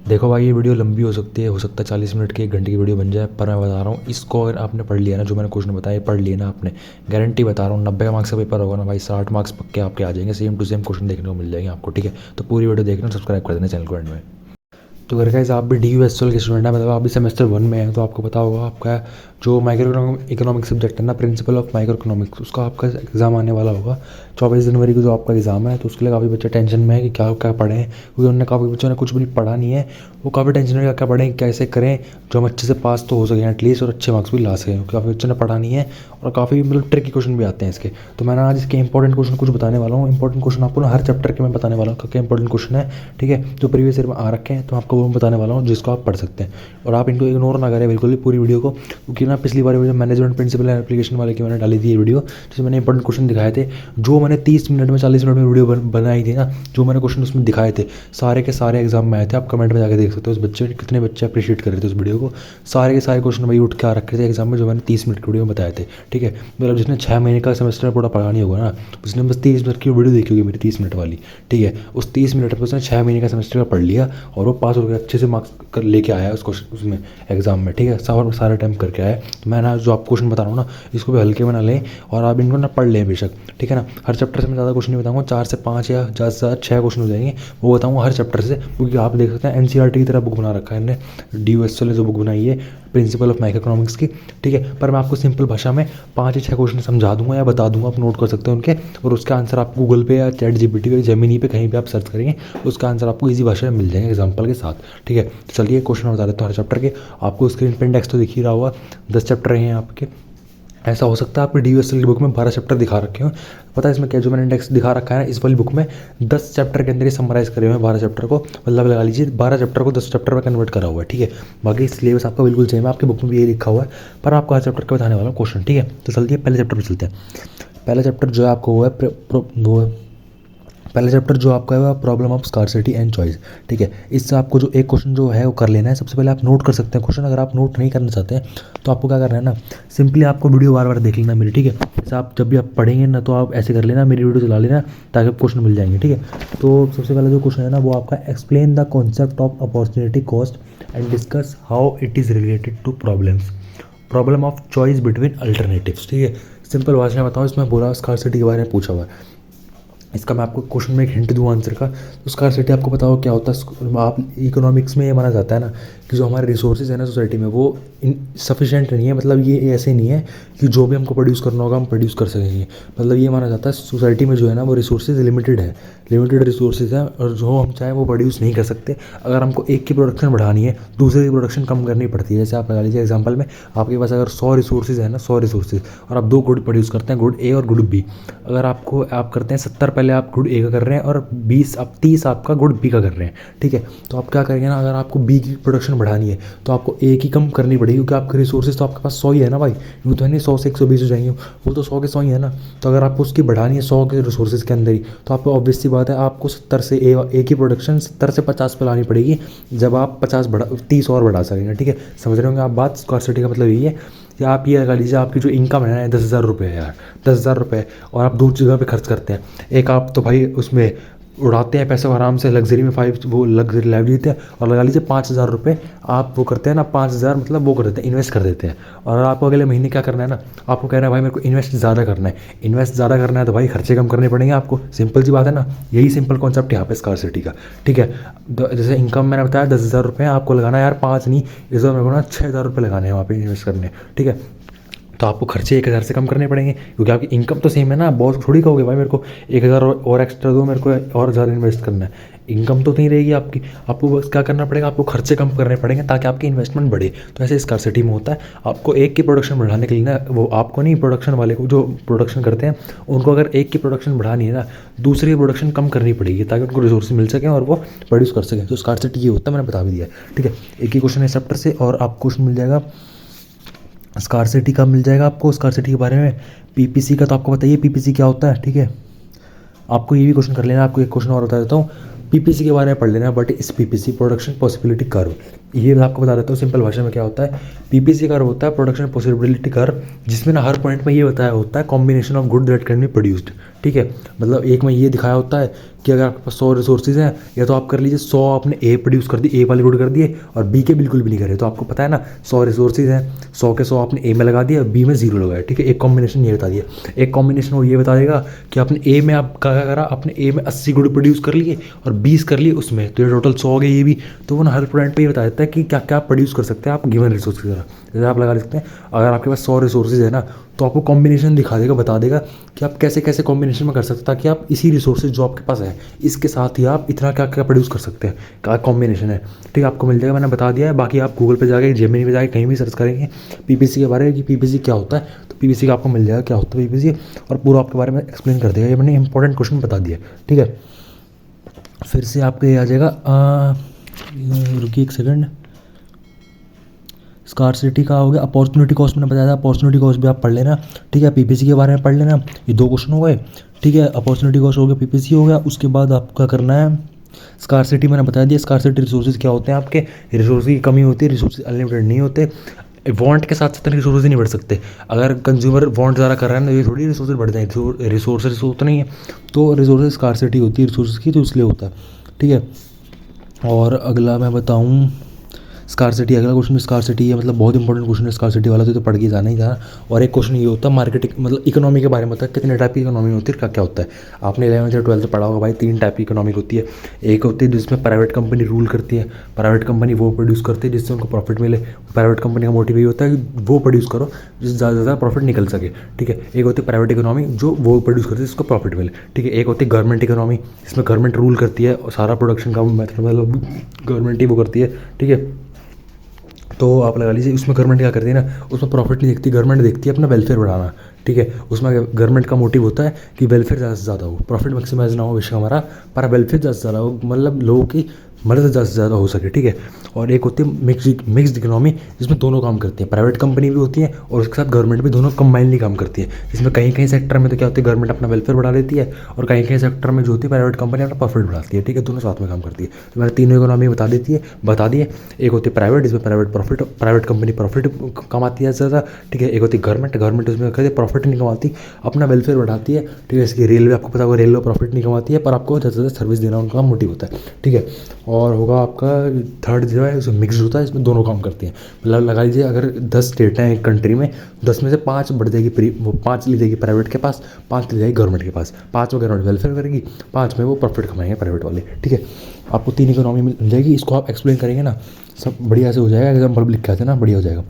देखो भाई, ये वीडियो लंबी हो सकता है 40 मिनट की 1 घंटे की वीडियो बन जाए, पर मैं बता रहा हूँ इसको अगर आपने पढ़ लिया ना, जो मैंने क्वेश्चन बताया पढ़ लिया ना आपने, गारंटी बता रहा हूँ 90 मार्क्स का पेपर होगा ना भाई, 60 मार्क्स पक्के आपके आ जाएंगे, सेम टू सेम क्वेश्चन देखने को मिल जाएंगे आपको। ठीक है, तो पूरी वीडियो देखना, सब्सक्राइब कर देना चैनल को एंड में। तो अगर गाइस आप भी डी यू एस एल के स्टूडेंट हैं, मतलब आप भी सेमेस्टर 1 में हैं, तो आपको पता होगा आपका जो माइक्रो इकोनॉमिक सब्जेक्ट है ना, प्रिंसिपल ऑफ माइक्रो इकोनॉमिक्स, उसका आपका एग्ज़ाम आने वाला होगा 24 जनवरी को जो आपका एग्ज़ाम है। तो उसके लिए काफ़ी बच्चे टेंशन में है कि क्या क्या पढ़ें, क्योंकि उन्होंने काफ़ी बच्चों ने कुछ भी पढ़ा नहीं है, वो काफ़ी टेंशन में क्या क्या पढ़ें, कैसे करें जो हम अच्छे से पास तो हो सकें एटलीस्ट, और अच्छे मार्क्स भी ला सकें, क्योंकि काफ़ी बच्चों ने पढ़ा नहीं है और काफ़ी मतलब ट्रिकी क्वेश्चन भी आते हैं इसके। तो मैं ना आज इसके इंपॉर्टेंट क्वेश्चन कुछ बताने वाला हूँ। इंपॉर्टेंट क्वेश्चन आपको ना हर चैप्टर के मैं बताने वाला हूँ, क्या इंपॉर्टेंट क्वेश्चन है, ठीक है, जो प्रीवियस ईयर में आ रखे हैं, तो आपको वो बताने वाला हूँ जिसको आप पढ़ सकते हैं। और आप इनको इग्नोर ना करें बिल्कुल भी पूरी वीडियो को, क्योंकि ना पिछली बार मैनेजमेंट प्रिंसिपल एंड एप्लीकेशन वाले की मैंने डाली थी ये वीडियो, जिसमें मैंने इंपॉर्टेंट क्वेश्चन दिखाए थे, जो मैंने 30 मिनट में 40 मिनट में वीडियो बनाई थी ना, जो मैंने क्वेश्चन उसमें दिखाए थे सारे के सारे एग्जाम में आए थे। आप कमेंट में जाकर देख सकते हो उस बच्चे कितने बच्चे अप्रिशिएट कर रहे थे उस वीडियो को। सारे के सारे क्वेश्चन भाई उठ के आ रखे थे एग्जाम में, जो मैंने 30 मिनट की वीडियो में बताए थे। ठीक है, मतलब जिसने 6 महीने का सेमेस्टर पूरा पढ़ा नहीं होगा ना, उसने बस 30 मिनट की वीडियो देखी होगी मेरी 30 मिनट वाली। ठीक है, उस 30 मिनट में उसने 6 महीने का सेमेस्टर का पढ़ लिया और वो पास हो गया, अच्छे से मार्क्स कर लेके आया उस क्वेश्चन उसमें एग्जाम में। ठीक है, सारा टाइम करके आया। तो मैं ना जो आप क्वेश्चन बता रहा हूँ ना, इसको भी हल्के में ना लें और आप इनको ना पढ़ लें बेशक। ठीक है ना, हर चैप्टर से मैं ज़्यादा क्वेश्चन नहीं बताऊँगा, 4 से 5 या ज़्यादा से ज़्यादा 6 क्वेश्चन हो जाएंगे, वो बताऊँगा हर चैप्टर से, क्योंकि आप देख सकते हैं एनसीईआरटी की तरह बुक बना रखा है इन्होंने, DUSL ने जो बुक बनाई है प्रिंसिपल ऑफ माइक्रो इकोनॉमिक्स की। ठीक है, पर मैं आपको सिंपल भाषा में 5 या 6 क्वेश्चन समझा दूंगा या बता दूंगा, आप नोट कर सकते हैं उनके, और उसका आंसर आप गूगल पे या चैट जीपीटी पे, जेमिनी पे कहीं भी आप सर्च करेंगे, उसका आंसर आपको इजी भाषा में मिल जाएगा एग्जाम्पल के साथ। ठीक है, तो चलिए क्वेश्चन बता देता हूँ हर चैप्टर के। आपको स्क्रीन पे इंडेक्स तो दिख ही रहा होगा, 10 चैप्टर हैं आपके। ऐसा हो सकता है आपकी DUSL की बुक में 12 चैप्टर दिखा रखे हो, पता है इसमें क्या, जो मैंने इंडेक्स दिखा रखा है ना इस वाली बुक में 10 चैप्टर के अंदर ही समराइज़ करे हुए हैं 12 चैप्टर को, मतलब लगा लीजिए 12 चैप्टर को 10 चैप्टर में कन्वर्ट करा हुआ है। ठीक है, बाकी सिलेबस आपका बिल्कुल सेम है, आपकी बुक में भी ये लिखा हुआ है, पर आपको हर चैप्टर का बताने वाला हूँ क्वेश्चन। ठीक है, तो चलते पहले चैप्टर पर चलते हैं। पहला चैप्टर जो है आपको वो है पहला चैप्टर जो आपका है problem of scarcity and choice. ठीक है, इससे आपको जो एक क्वेश्चन जो है वो कर लेना है। सबसे पहले आप नोट कर सकते हैं क्वेश्चन, अगर आप नोट नहीं करना चाहते हैं तो आपको क्या करना है ना, सिंपली आपको वीडियो बार बार देख लेना मेरी। ठीक है, जैसे आप जब भी आप पढ़ेंगे ना, तो आप ऐसे कर लेना, मेरी वीडियो चला लेना, ताकि आप क्वेश्चन मिल जाएंगे। ठीक है, तो सबसे पहला जो क्वेश्चन है ना, वो आपका explain the concept of opportunity cost and discuss how it is related to problem of choice between alternatives. ठीक है, सिंपल भाषा में बताऊँ, इसमें बोला स्कार्सिटी के बारे में पूछा हुआ है। इसका मैं आपको क्वेश्चन में एक हिंट दूँ आंसर का, तो स्कार्सिटी आपको पता हो क्या होता है। आप इकोनॉमिक्स में ये माना जाता है ना कि जो हमारे रिसोर्सेज है ना सोसाइटी में, वो सफिशेंट नहीं है, मतलब ये ऐसे नहीं है कि जो भी हमको प्रोड्यूस करना होगा हम प्रोड्यूस कर सकेंगे। मतलब ये माना जाता है सोसाइटी में जो है ना वो रिसोर्सेज लिमिटेड है, लिमिटेड रिसोर्सेज हैं, और जो हम चाहें वो प्रोड्यूस नहीं कर सकते। अगर हमको एक की प्रोडक्शन बढ़ानी है, दूसरे की प्रोडक्शन कम करनी पड़ती है। जैसे आप लगा लीजिए एग्जाम्पल में, आपके पास अगर 100 रिसोर्सेज है ना, 100 रिसोर्सेज, और आप 2 गुड प्रोड्यूस करते हैं, गुड ए और गुड बी। अगर आप करते हैं 70 पहले आप गुड ए का कर रहे हैं और 30 आपका गुड बी का कर रहे हैं। ठीक है, तो आप क्या करेंगे ना, अगर आपको बी की प्रोडक्शन बढ़ानी है तो आपको ए की कम करनी पड़ेगी, क्योंकि आपके रिसोर्सेज तो आपके पास 100 ही है ना भाई, वो तो है नहीं 100 से 120 हो जाएंगे, वो तो 100 के 100 ही है ना। तो अगर आपको उसकी बढ़ानी है 100 के रिसोर्सेज के अंदर ही, तो आपको ऑब्वियस सी बात है आपको 70 से ए की प्रोडक्शन 70 से 50 पे लानी पड़ेगी, जब आप 30 और बढ़ा सकेंगे। ठीक है, समझ रहे होंगे आप बात। स्कार्सिटी का मतलब यही है, या आप ये लगा लीजिए आपकी जो इनकम है ना 10,000 रुपये है यार, 10,000 रुपये, और आप 2 जगह पे खर्च करते हैं। एक आप तो भाई उसमें उड़ाते हैं पैसे आराम से, लग्जरी में वो लग्जरी लाइफ जीते हैं, और लगा लीजिए 5,000 रुपये आप वो करते हैं ना, 5,000 मतलब वो कर देते हैं, इन्वेस्ट कर देते हैं। और आपको अगले महीने क्या करना है ना, आपको कहना है भाई मेरे को इन्वेस्ट ज़्यादा करना है, इन्वेस्ट ज़्यादा करना है तो भाई खर्चे कम करने पड़ेंगे आपको। सिंपल सी बात है ना, यही सिंपल कॉन्सेप्ट यहाँ पे स्कार्सिटी का। ठीक है, जैसे इनकम मैंने बताया 10,000 रुपये, आपको लगाना है यार 5 नहीं, इस बार मेरे को ना 6,000 रुपये लगाने हैं वहाँ पे इन्वेस्ट करने। ठीक है, तो आपको खर्चे 1,000 से कम करने पड़ेंगे, क्योंकि आपकी इनकम तो सेम है ना। बॉस थोड़ी कहोगे भाई मेरे को 1,000 और एक्स्ट्रा दो, मेरे को और ज़्यादा इन्वेस्ट करना है, इनकम तो नहीं रहेगी आपकी। आपको बस क्या करना पड़ेगा, आपको खर्चे कम करने पड़ेंगे ताकि आपकी इन्वेस्टमेंट बढ़े। तो ऐसे स्कार्सिटी में होता है, आपको एक की प्रोडक्शन बढ़ाने के लिए ना, वो आपको नहीं, प्रोडक्शन वाले को जो प्रोडक्शन करते हैं उनको अगर एक की प्रोडक्शन बढ़ानी है ना, दूसरी की प्रोडक्शन कम करनी पड़ेगी, ताकि उनको रिसोर्स मिल सकें और वो प्रोड्यूस कर सकें। तो स्कार्सिटी ये होता है, मैंने बता भी दिया। ठीक है, एक ही क्वेश्चन है चैप्टर से, और आपको क्वेश्चन मिल जाएगा स्कार्सिटी का, मिल जाएगा आपको स्कार्सिटी के बारे में। पीपीसी का तो आपको बताइए पीपीसी क्या होता है। ठीक है, आपको ये भी क्वेश्चन कर लेना। आपको एक क्वेश्चन और बता देता हूँ, पीपीसी के बारे में पढ़ लेना, बट इस पीपीसी प्रोडक्शन पॉसिबिलिटी कर्व, ये मैं आपको बता देता हूँ सिंपल भाषा में क्या होता है। पीपीसी कर्व होता है प्रोडक्शन पॉसिबिलिटी कर्व, जिसमें ना हर पॉइंट में ये बताया होता है combination of good that can be produced. ठीक है, मतलब एक में ये दिखाया होता है कि अगर आपके पास 100 रिसोर्सेज हैं, या तो आप कर लीजिए 100 आपने ए प्रोड्यूस कर दी, ए वाले गुड कर दिए, और बी के बिल्कुल भी नहीं करे। तो आपको पता है ना 100 रिसोर्सेज हैं, 100 के 100 आपने ए में लगा दिया, बी में 0 लगाया। ठीक है, एक कॉम्बिनेशन ये बता दिया। एक कॉम्बिनेशन वो ये बता देगा कि आपने ए में आप क्या करा, आपने ए में 80 गुड प्रोड्यूस कर लिए और 20 कर लिए उसमें, तो ये टोटल 100 हो गए ये भी। तो वो ना हर पॉइंट पे ये बता देता है कि क्या क्या प्रोड्यूस कर सकते हैं आप गिवन रिसोर्स की तरह। जैसे आप लगा सकते हैं अगर आपके पास 100 रिसोर्सेज है ना, तो आपको कॉम्बिनेशन दिखा देगा, बता देगा कि आप कैसे कैसे कॉम्बिनेशन में कर सकते हैं, ताकि आप इसी रिसोर्सेज जो आपके पास है इसके साथ ही आप इतना क्या क्या प्रोड्यूस कर सकते हैं, क्या कॉम्बिनेशन है। ठीक है, आपको मिल जाएगा, मैंने बता दिया है। बाकी आप गूगल पे जाके, जेमिनी पे जाके कहीं भी सर्च करेंगे पीपीसी के बारे में कि पीपीसी क्या होता है, तो पीपीसी का आपको मिल जाएगा क्या होता है पीपीसी, और पूरा आपके बारे में एक्सप्लेन कर देगा। ये मैंने इंपॉर्टेंट क्वेश्चन बता दिया। ठीक है, फिर से आपको ये आ जाएगा, रुकिए एक सेकंड। स्कार्सिटी का हो गया, अपॉर्चुनिटी कॉस्ट मैंने बताया था, अपॉर्चुनिटी कॉस्ट भी आप पढ़ लेना। ठीक है, पीपीसी के बारे में पढ़ लेना। ये 2 क्वेश्चन हो गए। ठीक है, अपॉर्चुनिटी कॉस्ट हो गया, पीपीसी हो गया। उसके बाद आपको क्या करना है, स्कार्सिटी मैंने बता दिया। स्कार्सिटी रिसोर्सेज क्या होते हैं, आपके रिसोर्स की कमी होती है, रिसोर्स अनलिमिटेड नहीं होते। वांट के साथ साथ रिसोर्स नहीं बढ़ सकते। अगर कंज्यूमर वांट ज़्यादा कर रहा है ना, तो ये थोड़ी रिसोर्स बढ़ जाएंगे, रिसोर्स तो नहीं है, तो रिसोर्स स्कार्सिटी होती है रिसोर्स की, तो इसलिए होता है। ठीक है, और अगला मैं बताऊँ स्कार्सिटी, अगला क्वेश्चन स्कार्सिटी है, मतलब बहुत इंपॉर्टेंट क्वेश्चन है स्कार्सिटी वाला, तो पढ़ के जाना ही था। और एक क्वेश्चन ये होता है मार्केटिंग, मतलब इकोनॉमी के बारे में होता है, कितने टाइप की इकोनॉमी होती है, क्या क्या होता है। आपने 11th या 12th पढ़ा होगा भाई, 3 टाइप की इकोनॉमी होती है। एक होती है जिसमें प्राइवेट कंपनी रूल करती है, प्राइवेट कंपनी वो प्रोड्यूस करती है जिससे उनको प्रॉफिट मिले। प्राइवेट कंपनी का मोटिव ये होता है कि वो प्रोड्यूस करो जिससे ज़्यादा से ज़्यादा प्रॉफिट निकल सके। ठीक है, एक होती है प्राइवेट इकोनॉमी जो वो प्रोड्यूस करती है जिसको प्रॉफिट मिले। ठीक है, एक होती है गवर्नमेंट इकोनॉमी जिसमें गवर्नमेंट रूल करती है और सारा प्रोडक्शन का मतलब गवर्नमेंट ही वो करती है। ठीक है, तो आप लगा लीजिए उसमें गवर्नमेंट क्या करती है ना, उसमें प्रॉफिट नहीं देखती, गवर्नमेंट देखती है अपना वेलफेयर बढ़ाना। ठीक है, उसमें गवर्नमेंट का मोटिव होता है कि वेलफेयर ज़्यादा से ज़्यादा हो, प्रॉफिट मैक्सिमाइज ना हो विषय हमारा, पर वेलफेयर ज़्यादा से ज़्यादा हो, मतलब लोगों की मदद ज़्यादा से ज़्यादा हो सके। ठीक है, और एक होती है मिक्स्ड इकोनॉमी जिसमें दोनों काम करते हैं, प्राइवेट कंपनी भी होती है और उसके साथ गवर्नमेंट भी, दोनों कंबाइनली काम करती है। जिसमें कहीं कहीं सेक्टर में तो क्या होती है, गवर्नमेंट अपना वेलफेयर बढ़ा लेती है, और कहीं कहीं सेक्टर में जो होती है प्राइवेट कंपनी अपना प्रॉफिट बढ़ाती है। ठीक है, दोनों साथ में काम करती है। तो मैंने तीनों इकोनॉमी बता दिए। एक होती है प्राइवेट, जिसमें प्राइवेट कंपनी प्रॉफिट कमाती है ज़्यादा। ठीक है, एक होती है गवर्नमेंट उसमें कहते प्रॉफिट नहीं कमाती, अपना वेलफेयर बढ़ाती है। ठीक है, इसकी रेलवे आपको पता होगा, रेलवे प्रॉफिट नहीं कमाती है, पर आपको ज़्यादा से ज़्यादा सर्विस देना उनका मोटिव होता है। ठीक है, और होगा आपका थर्ड जो है उसमें मिक्स होता है, इसमें दोनों काम करती हैं। मतलब लगा लीजिए अगर 10 स्टेट हैं एक कंट्री में, 10 में से 5 बढ़ जाएगी, वो 5 ले जाएगी प्राइवेट के पास, 5 ले जाएगी गवर्नमेंट के पास। 5 में गवर्नमेंट वेलफेयर करेगी, 5 में वो प्रॉफिट कमाएंगे प्राइवेट वाले। ठीक है, आपको 3 इकोनॉमी मिल जाएगी। इसको आप एक्सप्लेन करेंगे ना, सब बढ़िया से हो जाएगा, एग्जाम्पल लिख के आते हैं ना, बढ़िया हो जाएगा।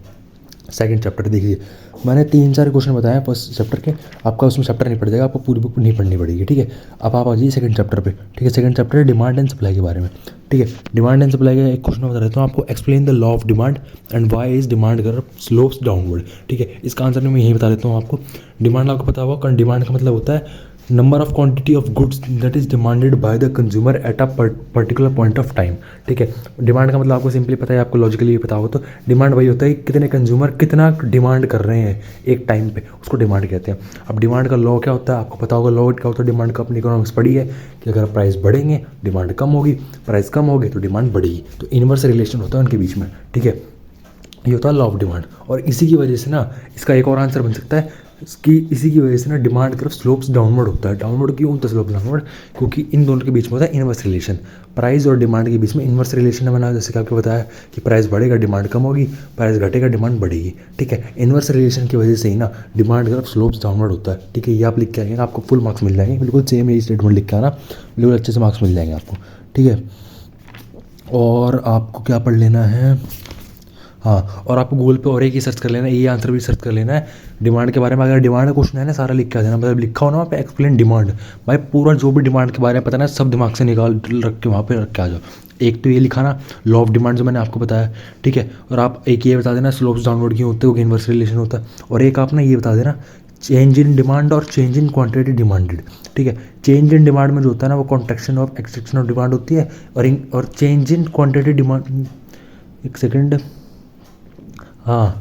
सेकंड चैप्टर देखिए, मैंने 3-4 क्वेश्चन बताए फर्स्ट चैप्टर के, आपका उसमें चैप्टर नहीं पड़ जाएगा, आपको पूरी बुक नहीं पढ़नी पड़ेगी। ठीक है, अब आप आ जाइए सेकंड चैप्टर पे। ठीक है, सेकंड चैप्टर है डिमांड एंड सप्लाई के बारे में। ठीक है, डिमांड एंड सप्लाई का एक क्वेश्चन बता देता हूँ आपको, explain the law of demand and why is demand curve slopes downward. ठीक है, इसका आंसर मैं यही बता देता हूँ आपको। डिमांड आपको पता होगा, डिमांड का मतलब होता है number of quantity of goods that is demanded by the consumer at a particular point of time. ठीक है, डिमांड का मतलब आपको सिंपली पता है, आपको लॉजिकली पता हो तो डिमांड वही होता है कि कितने कंज्यूमर कितना डिमांड कर रहे हैं एक टाइम पे, उसको डिमांड कहते हैं। अब डिमांड का लॉ क्या होता है आपको पता होगा, लॉ क्या होता है डिमांड का, अपनी इकोनॉमिक्स पढ़ी है कि अगर प्राइस बढ़ेंगे डिमांड कम होगी, प्राइस कम होगी तो डिमांड बढ़ेगी, तो इनवर्स रिलेशन होता है उनके बीच में। ठीक है, ये होता है लॉ ऑफ डिमांड। और इसी की वजह से ना इसका एक और आंसर बन सकता है इसकी, इसी की वजह से ना डिमांड की तरफ स्लोप्स डाउनवर्ड होता है। डाउनवर्ड क्यों होता है स्लोप डाउनवर्ड, क्योंकि इन दोनों के बीच में होता है इनवर्स रिलेशन। प्राइस और डिमांड के बीच में इनवर्स रिलेशन है बना, जैसे कि आपको बताया कि प्राइस बढ़ेगा डिमांड कम होगी, प्राइस घटेगा डिमांड बढ़ेगी। ठीक है, इनवर्स रिलेशन की वजह से ही ना डिमांड की तरफ स्लोप्स डाउनवर्ड होता है। ठीक है, ये आप लिख के आएंगे, आपको फुल मार्क्स मिल जाएंगे, बिल्कुल सेम ये स्टेटमेंट लिख के आना, बिल्कुल अच्छे से मार्क्स मिल जाएंगे आपको। ठीक है, और आपको क्या पढ़ लेना है, हाँ, और आपको गूगल पे और एक ही सर्च कर लेना है, ये आंसर भी सर्च कर लेना है डिमांड के बारे में। अगर डिमांड का क्वेश्चन है ना, सारा लिख के आ जाना, मतलब लिखा हो ना वहाँ पे एक्सप्लेन डिमांड, भाई पूरा जो भी डिमांड के बारे में पता ना सब दिमाग से निकाल रख के वहाँ पे रख के आ जाओ। एक तो ये लिखा ना लॉ ऑफ डिमांड जो मैंने आपको बताया। ठीक है, और आप एक ये बता देना स्लोप्स डाउनवर्ड क्यों होते हैं, इनवर्स रिलेशन होता है। और एक आप ना ये बता देना चेंज इन डिमांड और चेंज इन क्वांटिटी डिमांडेड। ठीक है, चेंज इन डिमांड में जो होता है ना वो contraction of extraction of demand होती है, और चेंज इन क्वांटिटी डिमांड, एक सेकेंड, हाँ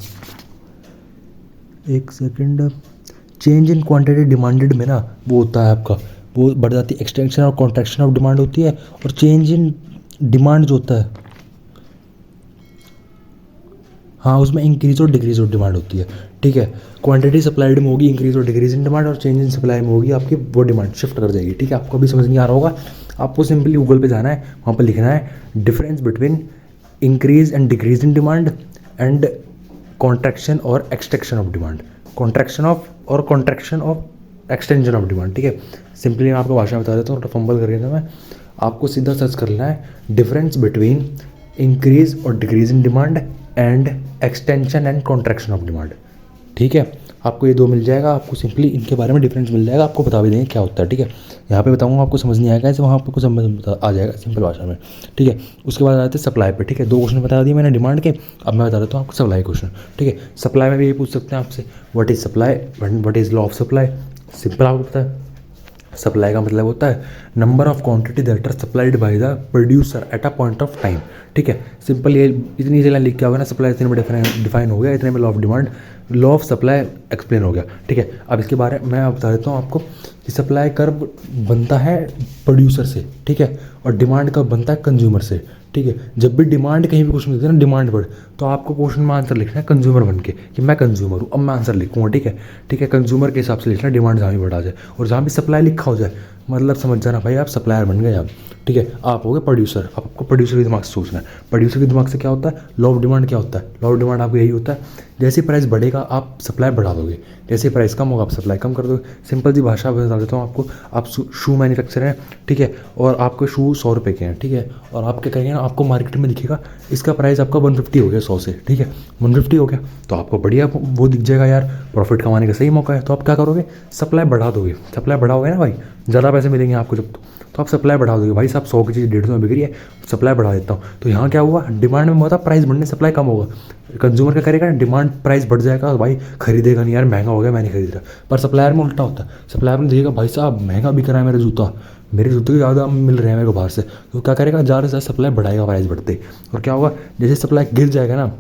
एक second, change in quantity demanded में ना वो होता है आपका, वो बढ़ जाती है एक्सटेंशन और कॉन्ट्रैक्शन ऑफ डिमांड होती है। और चेंज इन डिमांड जो होता है, हाँ, उसमें इंक्रीज और डिक्रीज ऑफ डिमांड होती है, ठीक है। क्वांटिटी सप्लाइड में होगी इंक्रीज और डिक्रीज इन डिमांड, और चेंज इन सप्लाई में होगी आपकी वो डिमांड शिफ्ट कर जाएगी, ठीक है। आपको अभी समझ नहीं आ रहा होगा, आपको सिंपली गूगल पे जाना है, वहाँ पर लिखना है difference between increase and decrease in demand and contraction और extension of demand, contraction of extension of demand, ठीक है। सिंपली मैं आपको भाषा बता देता हूँ, फंबल करके ना, मैं आपको सीधा सर्च कर लेना है डिफरेंस बिटवीन इंक्रीज और decrease in demand and extension and contraction of demand, ठीक है। आपको ये दो मिल जाएगा, आपको सिंपली इनके बारे में डिफरेंस मिल जाएगा, आपको बता भी देंगे क्या होता है, ठीक है। यहाँ पे बताऊँगा, आपको समझ नहीं आएगा ऐसे, वहाँ आपको समझ आ जाएगा सिंपल भाषा में, ठीक है। उसके बाद आते हैं सप्लाई पे, ठीक है। दो क्वेश्चन बता दिए मैंने डिमांड के, अब मैं बता देता हूँ आपको सप्लाई क्वेश्चन, ठीक है। सप्लाई में भी ये पूछ सकते हैं आपसे, what is supply, what is law of supply. Simple आपको पता है, सप्लाई का मतलब होता है number of quantity that are supplied by the producer at a point of time, ठीक है। सिंपल ये इतनी सी लाइन लिख के होगा ना, सप्लाई इतने में डिफाइन हो गया, इतने में law of demand, law of supply explain हो गया, ठीक है। अब इसके बारे में मैं बता देता हूँ आपको कि सप्लाई कर्व बनता है प्रोड्यूसर से, ठीक है, और डिमांड कर्व बनता है कंज्यूमर से, ठीक है। जब भी डिमांड कहीं भी क्वेश्चन लिखते हैं ना, डिमांड वर्ड, तो आपको क्वेश्चन में आंसर लिखना है कंज्यूमर बन के, कि मैं कंज्यूमर हूँ, अब मैं आंसर लिखूँगा, ठीक है, ठीक है। कंज्यूमर के हिसाब से लिखना, डिमांड जहाँ भी बढ़ा जाए, और जहाँ भी सप्लाई लिखा हो जाए, मतलब समझ जाना भाई आप सप्लायर बन गए आप, ठीक है। आप हो गए प्रोड्यूसर, अब आपको प्रोड्यूसर के दिमाग से सोचना है, प्रोड्यूसर के दिमाग से क्या होता है, लॉ ऑफ डिमांड क्या होता है। लॉ ऑफ डिमांड आपको यही होता है, जैसे प्राइस बढ़ेगा आप सप्लाई बढ़ा दोगे, जैसे प्राइस कम होगा आप सप्लाई कम कर दोगे। सिंपल सी भाषा बता देता हूँ आपको, आप शू मैन्युफैक्चर हैं, ठीक है, और आपके शू 100 रुपये के हैं, ठीक है, और आप क्या करेंगे ना, आपको मार्केट में दिखेगा इसका प्राइस आपका 150 हो गया 100 से, ठीक है, 150 हो गया, तो आपको बढ़िया वो दिख जाएगा यार, प्रॉफिट कमाने का सही मौका है, तो आप क्या करोगे, सप्लाई बढ़ा दोगे। सप्लाई बढ़ाओगे ना भाई, ज़्यादा पैसे मिलेंगे आपको जब, तो आप सप्लाई बढ़ा दोगे। भाई साहब 100 की चीज़ 150 में बिक रही है, सप्लाई बढ़ा देता हूँ, तो यहाँ क्या हुआ, डिमांड में होता प्राइस बढ़ने, सप्लाई कम होगा। कंज्यूमर क्या करेगा, डिमांड प्राइस बढ़ जाएगा, भाई खरीदेगा नहीं यार, महंगा हो गया मैं नहीं खरीद रहा। पर सप्लायर में उल्टा होता है, सप्लायर में देखिएगा भाई साहब महंगा बिक रहा है मेरा जूता, मेरे जूते के ज़्यादा मिल रहे हैं मेरे को बाहर से, तो क्या करेगा, ज़्यादा से ज़्यादा सप्लाई बढ़ाएगा प्राइस बढ़ते, और क्या होगा, जैसे सप्लाई गिर जाएगा ना,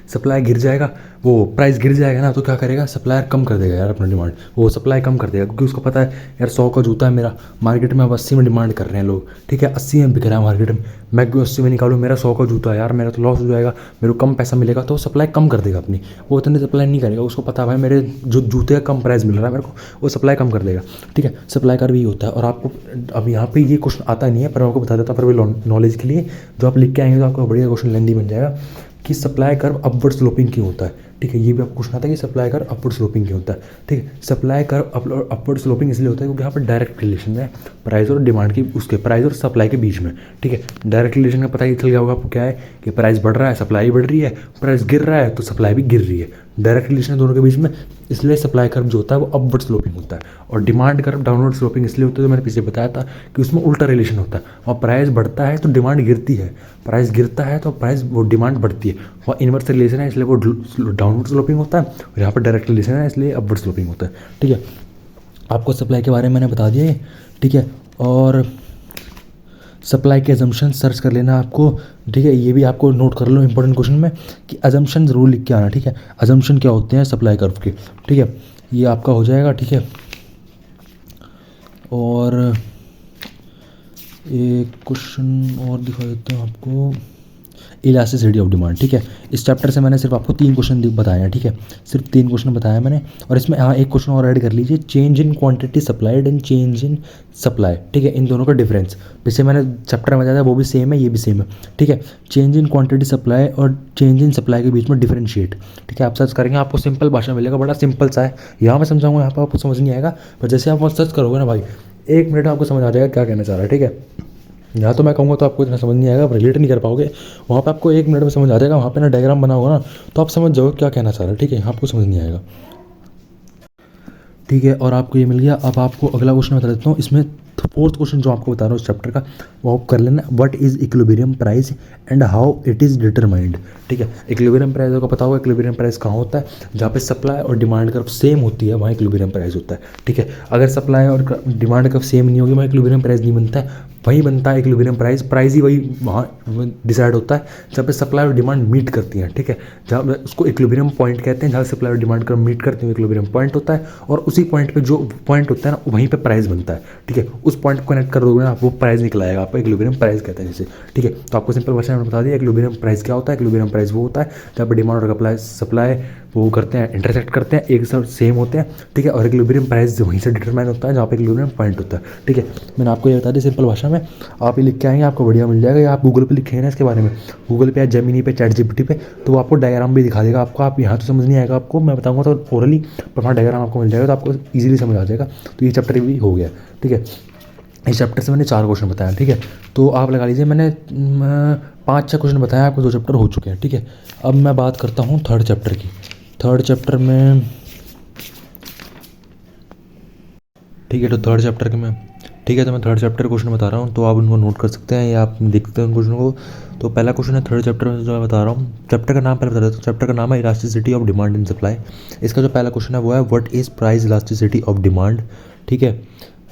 सप्लाई गिर जाएगा, वो प्राइस गिर जाएगा ना, तो क्या करेगा, सप्लायर कम कर देगा यार अपना डिमांड, वो सप्लाई कम कर देगा, क्योंकि उसको पता है यार 100 का जूता है मेरा, मार्केट में अब 80 में डिमांड कर रहे हैं लोग, ठीक है, 80 में बिक रहा है मार्केट में, मैं क्यों 80 में निकालूँ, मेरा 100 का जूता है यार, मेरा तो लॉस हो जाएगा, मेरे को कम पैसा मिलेगा, तो वो सप्लाई कम कर देगा अपनी, वो इतने सप्लाई नहीं करेगा, उसको पता है भाई मेरे जो जूते का कम प्राइस मिल रहा है मेरे को, वो सप्लाई कम कर देगा, ठीक है। सप्लाई का भी होता है, और आपको अब यहाँ पे ये क्वेश्चन आता नहीं है, पर मैं आपको बता देता हूँ, पर वो नॉलेज के लिए जो आप लिख के आएंगे तो आपका बढ़िया क्वेश्चन लेंदी बन जाएगा, कि सप्लाई कर्व अपवर्ड स्लोपिंग क्यों होता है, ठीक है। ये भी आपको पूछना था कि सप्लाई कर्व अपवर्ड स्लोपिंग क्यों होता है, ठीक है। सप्लाई कर्व अपवर्ड स्लोपिंग इसलिए होता है क्योंकि यहाँ पर डायरेक्ट रिलेशन है प्राइस और डिमांड की, उसके प्राइस और सप्लाई के बीच में, ठीक है। डायरेक्ट रिलेशन का पता ही चल गया होगा आपको, क्या है कि प्राइस बढ़ रहा है सप्लाई बढ़ रही है, प्राइस गिर रहा है तो सप्लाई भी गिर रही है, डायरेक्ट रिलेशन दोनों के बीच में, इसलिए सप्लाई कर्व जो होता है वो अपवर्ड स्लोपिंग होता है, और डिमांड कर्व डाउनवर्ड स्लोपिंग इसलिए होता है, तो मैंने पीछे बताया था कि उसमें उल्टा रिलेशन होता है, और प्राइस बढ़ता है तो डिमांड गिरती है, प्राइस गिरता है तो प्राइस वो डिमांड बढ़ती है, वहाँ इनवर्स रिलेशन है इसलिए वो डाउनवर्ड स्लोपिंग होता है, और यहाँ पर डायरेक्ट रिलेशन है इसलिए अपवर्ड स्लोपिंग होता है, ठीक है। आपको सप्लाई के बारे में मैंने बता दिया है, ठीक है, और सप्लाई के अजम्पशन सर्च कर लेना आपको, ठीक है। ये भी आपको नोट कर लो इंपॉर्टेंट क्वेश्चन में, कि अजम्पशन ज़रूर लिख के आना, ठीक है। अजम्पशन क्या होते हैं सप्लाई कर्व के, ठीक है, ये आपका हो जाएगा, ठीक है। और एक क्वेश्चन और दिखा देता हूँ आपको, इलास्टिसिटी ऑफ डिमांड, ठीक है। इस चैप्टर से मैंने सिर्फ आपको 3 क्वेश्चन बताए हैं, ठीक है, सिर्फ 3 क्वेश्चन बताया मैंने, और इसमें हाँ एक क्वेश्चन और ऐड कर लीजिए, change in quantity supplied and change in supply, ठीक है, इन दोनों का डिफरेंस, जैसे मैंने चैप्टर में बताया था वो भी सेम है, ये भी सेम है, ठीक है। चेंज इन क्वांटिटी सप्लाई और चेंज इन सप्लाई के बीच में डिफरेंशिएट, ठीक है, आप सर्च करेंगे आपको सिंपल भाषा मिलेगा, बड़ा सिंपल सा है, यहाँ मैं समझाऊंगा, यहाँ पर आपको समझ नहीं आएगा, पर जैसे आप सर्च करोगे ना भाई, 1 मिनट में आपको समझ आ जाएगा क्या कहना चाह रहा है, ठीक है। यहाँ तो मैं कहूँगा तो आपको इतना समझ नहीं आएगा, रिलेट नहीं कर पाओगे, वहाँ पे आपको 1 मिनट में समझ आ जाएगा, वहाँ पे ना डायग्राम बना होगा ना, तो आप समझ जाओगे क्या कहना चाह रहा है, ठीक है, यहाँ आपको समझ नहीं आएगा, ठीक है। और आपको ये मिल गया। अब आपको अगला क्वेश्चन बता देता हूँ, इसमें 4th क्वेश्चन जो आपको बता रहा हूँ इस चैप्टर का, वो आप कर लेना, what is equilibrium price and how it is determined, ठीक है। इक्विलिब्रियम प्राइस आपको पता होगा, इक्विलिब्रियम प्राइस कहाँ होता है, जहाँ पे सप्लाई और डिमांड कर्व सेम होती है, वहाँ इक्विलिब्रियम प्राइस होता है, ठीक है। अगर सप्लाई और डिमांड कर्व सेम नहीं होगी, वहाँ इक्विलिब्रियम प्राइस नहीं बनता है, वहीं बनता है इक्विलिब्रियम प्राइस, प्राइस ही वही वहाँ डिसाइड होता है जहाँ पे सप्लाई और डिमांड मीट करती हैं, ठीक है, जहाँ उसको इक्विलिब्रियम पॉइंट कहते हैं, जहाँ सप्लाई और डिमांड कर्व मीट करते हैं इक्विलिब्रियम पॉइंट होता है, और उसी पॉइंट पे जो पॉइंट होता है ना, वहीं पे प्राइस बनता है, ठीक है, उस पॉइंट को कनेक्ट कर दोगे ना आप, वो प्राइस निकल आएगा आपका, इक्विलिब्रियम प्राइस कहते हैं जिसे। ठीक है, तो आपको सिंपल भाषा में बता दिया इक्विलिब्रियम प्राइस क्या होता है। इक्विलिब्रियम प्राइस वो होता है जहाँ पर डिमांड और सप्लाई वो करते हैं, इंटरसेक्ट करते हैं, एक साथ सेम होते हैं। ठीक है, और इक्विलिब्रियम प्राइस वहीं से डिटरमाइन होता है जहाँ पे इक्विलिब्रियम पॉइंट होता है। ठीक है, मैंने आपको ये बता दिया सिंपल भाषा में, आप ये लिख के आएंगे आपको बढ़िया मिल जाएगा। या आप गूगल पे लिखेंगे ना इसके बारे में, गूगल पे या जेमिनी पे, चैट जीपीटी पे, तो वो आपको डायग्राम भी दिखा देगा आपको। आप यहाँ तो समझ नहीं आएगा आपको, मैं बताऊँगा तो ओरली, पर वहाँ डायग्राम आपको मिल जाएगा तो आपको ईजिली समझ आ जाएगा। तो ये चैप्टर भी हो गया। ठीक है, इस चैप्टर से मैंने 4 क्वेश्चन बताया। ठीक है, तो आप लगा लीजिए मैंने 5-6 क्वेश्चन बताया आपको, 2 चैप्टर हो चुके हैं। ठीक है, अब मैं बात करता हूँ थर्ड चैप्टर की। थर्ड चैप्टर में, ठीक है, तो थर्ड चैप्टर के मैं, ठीक है, तो मैं थर्ड चैप्टर क्वेश्चन बता रहा हूँ, तो आप उनको नोट कर सकते हैं या आप देख सकते हैं उन क्वेश्चन को। तो पहला क्वेश्चन है थर्ड चैप्टर में जो मैं बता रहा हूँ, चैप्टर का नाम पहले बता देता हूँ। चैप्टर का नाम है elasticity of demand and supply. इसका जो पहला क्वेश्चन है वो है what is price elasticity of demand. ठीक है,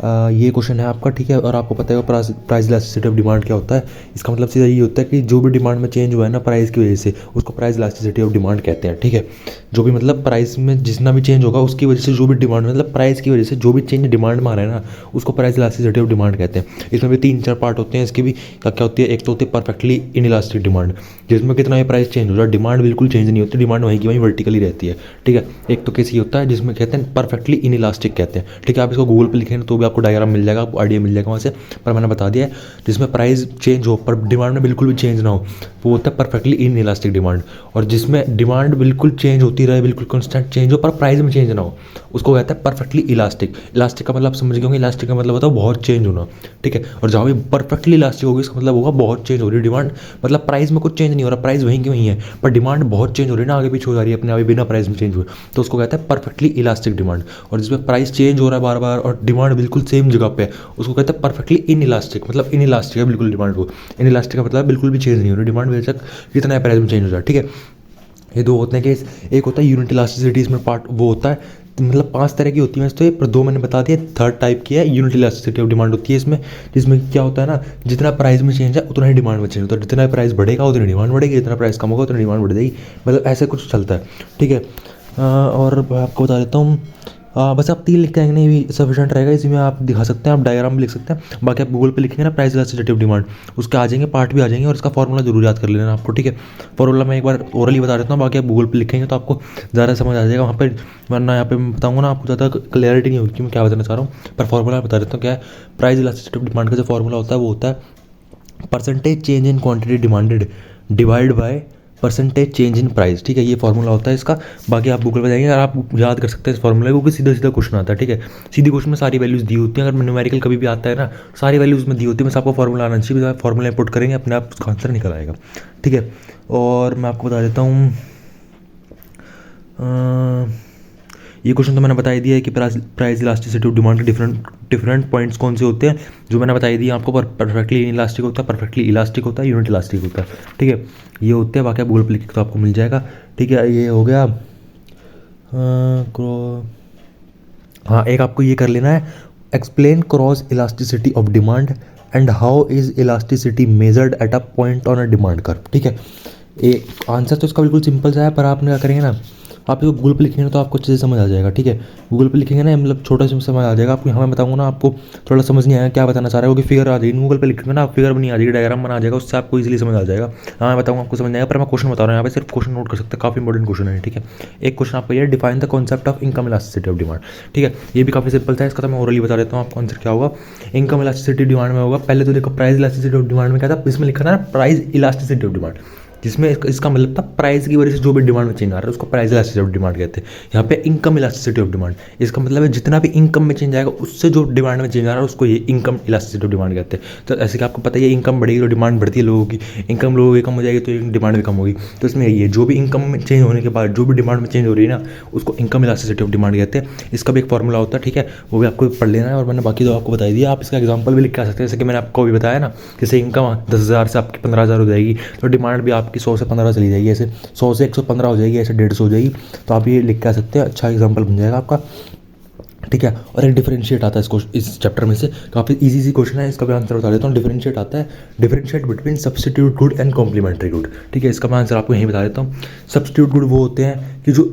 ये क्वेश्चन है आपका। ठीक है, और आपको पता है प्राइस इलास्टिसिटी ऑफ डिमांड क्या होता है। इसका मतलब सीधा ये होता है कि जो भी डिमांड में चेंज हुआ है ना प्राइस की वजह से, उसको प्राइस इलास्टिसिटी ऑफ डिमांड कहते हैं। ठीक है, जो भी मतलब प्राइस में जितना भी चेंज होगा उसकी वजह से जो भी डिमांड, मतलब प्राइस की वजह से जो भी चेंज डिमांड में आ रहा है ना, उसको प्राइस इलास्टिसिटी ऑफ डिमांड कहते हैं। इसमें भी 3-4 पार्ट होते हैं इसकी भी। क्या क्या होती है, एक तो होती है परफेक्टली इनइलास्टिक डिमांड, जिसमें कितना भी प्राइस चेंज हो जाए डिमांड बिल्कुल चेंज नहीं होती, डिमांड वहीं की वहीं वर्टिकली रहती है। ठीक है, एक तो केस ये होता है जिसमें कहते हैं परफेक्टली इनइलास्टिक कहते हैं। ठीक है, आप इसको गूगल पर लिखेंगे तो भी आपको डायग्राम मिल जाएगा, आपको आइडिया मिल जाएगा वहाँ से। पर मैंने बता दिया है जिसमें प्राइस चेंज हो पर डिमांड में बिल्कुल भी चेंज ना हो, वो होता है परफेक्टली इनइलास्टिक डिमांड। और जिसमें डिमांड बिल्कुल चेंज होती रहे, बिल्कुल कांस्टेंट चेंज हो पर प्राइस में चेंज ना हो, उसको कहता है परफेक्टली इलास्टिक। इलास्टिक का मतलब समझ गए होंगे, इलास्टिक का मतलब होता है बहुत चेंज होना। ठीक है, और जहाँ भी परफेक्टली इलास्टिक होगी इसका मतलब होगा बहुत चेंज हो रही है डिमांड, मतलब प्राइस में कुछ चेंज नहीं हो रहा, प्राइस वहीं की वहीं है, पर डिमांड बहुत चेंज हो रही है ना, आगे पीछे हो जा रही है अपने आप ही बिना प्राइस में चेंज हुए, तो उसको कहता है परफेक्टली इलास्टिक डिमांड। और जिसमें प्राइस चेंज हो रहा है बार बार और डिमांड बिल्कुल सेम जगह पे है, उसको कहते हैं परफेक्टली इनइलास्टिक, मतलब इनइलास्टिक है बिल्कुल डिमांड को। इनइलास्टिक का मतलब बिल्कुल भी चेंज नहीं हो रही डिमांड, बेशक कितना प्राइस में चेंज हो जाए। ठीक है, ये 2 होते हैं केस। एक होता है यूनिट इलास्टिसिटी, इसमें पार्ट वो होता है, मतलब 5 तरह की होती है वैसे तो, पर 2 मैंने बता दिया। थर्ड टाइप की है यूनिट इलास्टिसिटी ऑफ डिमांड होती है इसमें, जिसमें क्या होता है ना, जितना प्राइस में चेंज है उतना ही डिमांड में चेंज होता है, जितना प्राइस बढ़ेगा उतनी डिमांड बढ़ेगी, जितना प्राइस कम होगा उतनी डिमांड बढ़ जाएगी, मतलब ऐसे कुछ चलता है। ठीक है, और मैं आपको बता देता हूँ, बस आप 3 लिख के आएंगे, नहीं भी सफिशेंट रहेगा, इसमें आप दिखा सकते हैं, आप डायग्राम भी लिख सकते हैं। बाकी आप गूगल पे लिखेंगे ना प्राइस इलास्टिसिटी ऑफ डिमांड, उसके आ जाएंगे, पार्ट भी आ जाएंगे, और इसका फॉर्मूला जरूर याद कर लेना आपको। ठीक है, फॉर्मूला मैं एक बार ओरली बता देता हूँ, बाकी आप गूगल पे लिखेंगे तो आपको ज़्यादा समझ आ जाएगा वहाँ पर, वरना यहाँ पे मैं बताऊँगा ना आपको ज़्यादा क्लैरिटी नहीं होगी कि मैं क्या बताना चाह रहा हूँ। पर फॉर्मूला बता देता हूँ क्या है। प्राइस इलास्टिसिटी ऑफ डिमांड का जो फॉर्मूला होता है वो होता है percentage change in quantity demanded divide by percentage change in price. ठीक है, ये फॉर्मूला होता है इसका। बाकी आप गूगल पर जाएंगे और आप याद कर सकते हैं इस फॉर्मूला को, क्योंकि सीधा सीधा क्वेश्चन आता है। ठीक है, सीधी क्वेश्चन में सारी वैल्यूज दी होती हैं, अगर न्यूमेरिकल कभी भी आता है ना सारी वैल्यूज में दी होती है, बस आपको फॉर्मूला आना चाहिए, फॉर्मूला इंपुट करेंगे अपने आप उसका आंसर निकल आएगा। ठीक है, और मैं आपको बता देता हूँ, ये क्वेश्चन तो मैंने बता ही दिया है कि प्राइस इलास्टिसिटी ऑफ डिमांड के डिफरेंट पॉइंट्स कौन से होते हैं, जो मैंने बताई दिया आपको। परफेक्टली इलास्टिक होता है, परफेक्टली इलास्टिक होता है, यूनिट इलास्टिक होता है। ठीक है, ये होते हैं, बाकी आप गूगल पे लिख तो आपको मिल जाएगा। ठीक है, ये हो गया। हाँ, एक आपको ये कर लेना है, explain cross elasticity of demand and how is elasticity measured eight a point on a demand curve. ठीक है, एक आंसर तो इसका बिल्कुल सिंपल सा है, पर आपने क्या करेंगे ना, आप इसको गूगल पे लिखेंगे तो आपको अच्छे से समझ आ जाएगा। ठीक है, गूगल पे लिखेंगे ना, मतलब छोटा सा समझ आ जाएगा आपको। यहाँ मैं बताऊँगा ना, आपको थोड़ा समझ नहीं आएगा क्या बताना चाह रहा है, क्योंकि फिगर आ जाएगी। गूगल पे लिखेंगे ना आप, फिगर नहीं आ जाएगी, डायग्राम बना आ जाएगा, उससे आपको इजीली समझ आ जाएगा। हाँ, मैं बताऊँगा आपको समझ आएगा, पर मैं क्वेश्चन बता रहा हूँ यहाँ पे, सिर्फ क्वेश्चन नोट कर सकते हैं, काफी इंपॉर्टेंट क्वेश्चन है। ठीक है, एक क्वेश्चन आपको ये define the concept of income elasticity of demand. ठीक है, ये भी काफी सिंपल था, इसका तो मैं ओरली बता देता हूँ आपको आंसर क्या होगा। इनकम इलास्टिसिटी डिमांड में होगा, पहले तो देखो प्राइस इलास्टिसिटी ऑफ डिमांड में क्या था, इसमें लिखा था ना प्राइस इलास्टिसिटी ऑफ डिमांड, जिसमें इसका मतलब था प्राइस की वजह से जो भी डिमांड में चेंज आ रहा है उसको प्राइस इलास्टिसिटी ऑफ डिमांड कहते हैं। यहाँ पे इनकम इलास्टिसिटी ऑफ डिमांड, इसका मतलब है जितना भी इनकम में चेंज आएगा उससे जो डिमांड में चेंज आ रहा है उसको ये इनकम इलास्टिसिटी ऑफ डिमांड कहते हैं। तो ऐसे कि आपको पता है इनकम बढ़ेगी तो डिमांड बढ़ती है लोगों की, इनकम लोगों की कम हो जाएगी तो डिमांड भी कम होगी। तो इसमें यही है, जो भी इनकम में चेंज होने के बाद जो भी डिमांड में चेंज हो रही है ना उसको इनकम इलास्टिसिटी ऑफ डिमांड कहते हैं। इसका भी एक फॉर्मूला होता है। ठीक है, वो भी आपको पढ़ लेना है, और मैंने बाकी तो आपको बता दिया। आप इसका एग्जाम्पल भी लिख के आ सकते हैं, जैसे कि मैंने आपको भी बताया ना, जैसे इनकम 10,000 से आपकी 15,000 हो जाएगी तो डिमांड भी आपकी 100 से 15 चली जाएगी, ऐसे 100 से 115 हो जाएगी, ऐसे 150 हो जाएगी। तो आप ये लिख के आ सकते हैं, अच्छा एग्जाम्पल बन जाएगा आपका। ठीक है। और एक डिफरेंशिएट आता है इसको इस चैप्टर में से, काफ़ी इजी सी क्वेश्चन है, इसका भी आंसर बता देता हूँ। डिफरेंशिएट आता है, differentiate between substitute good and complementary good. ठीक है, इसका मैं आंसर आपको यहीं बता देता हूँ। सब्स्टिट्यूट गुड वो होते हैं कि जो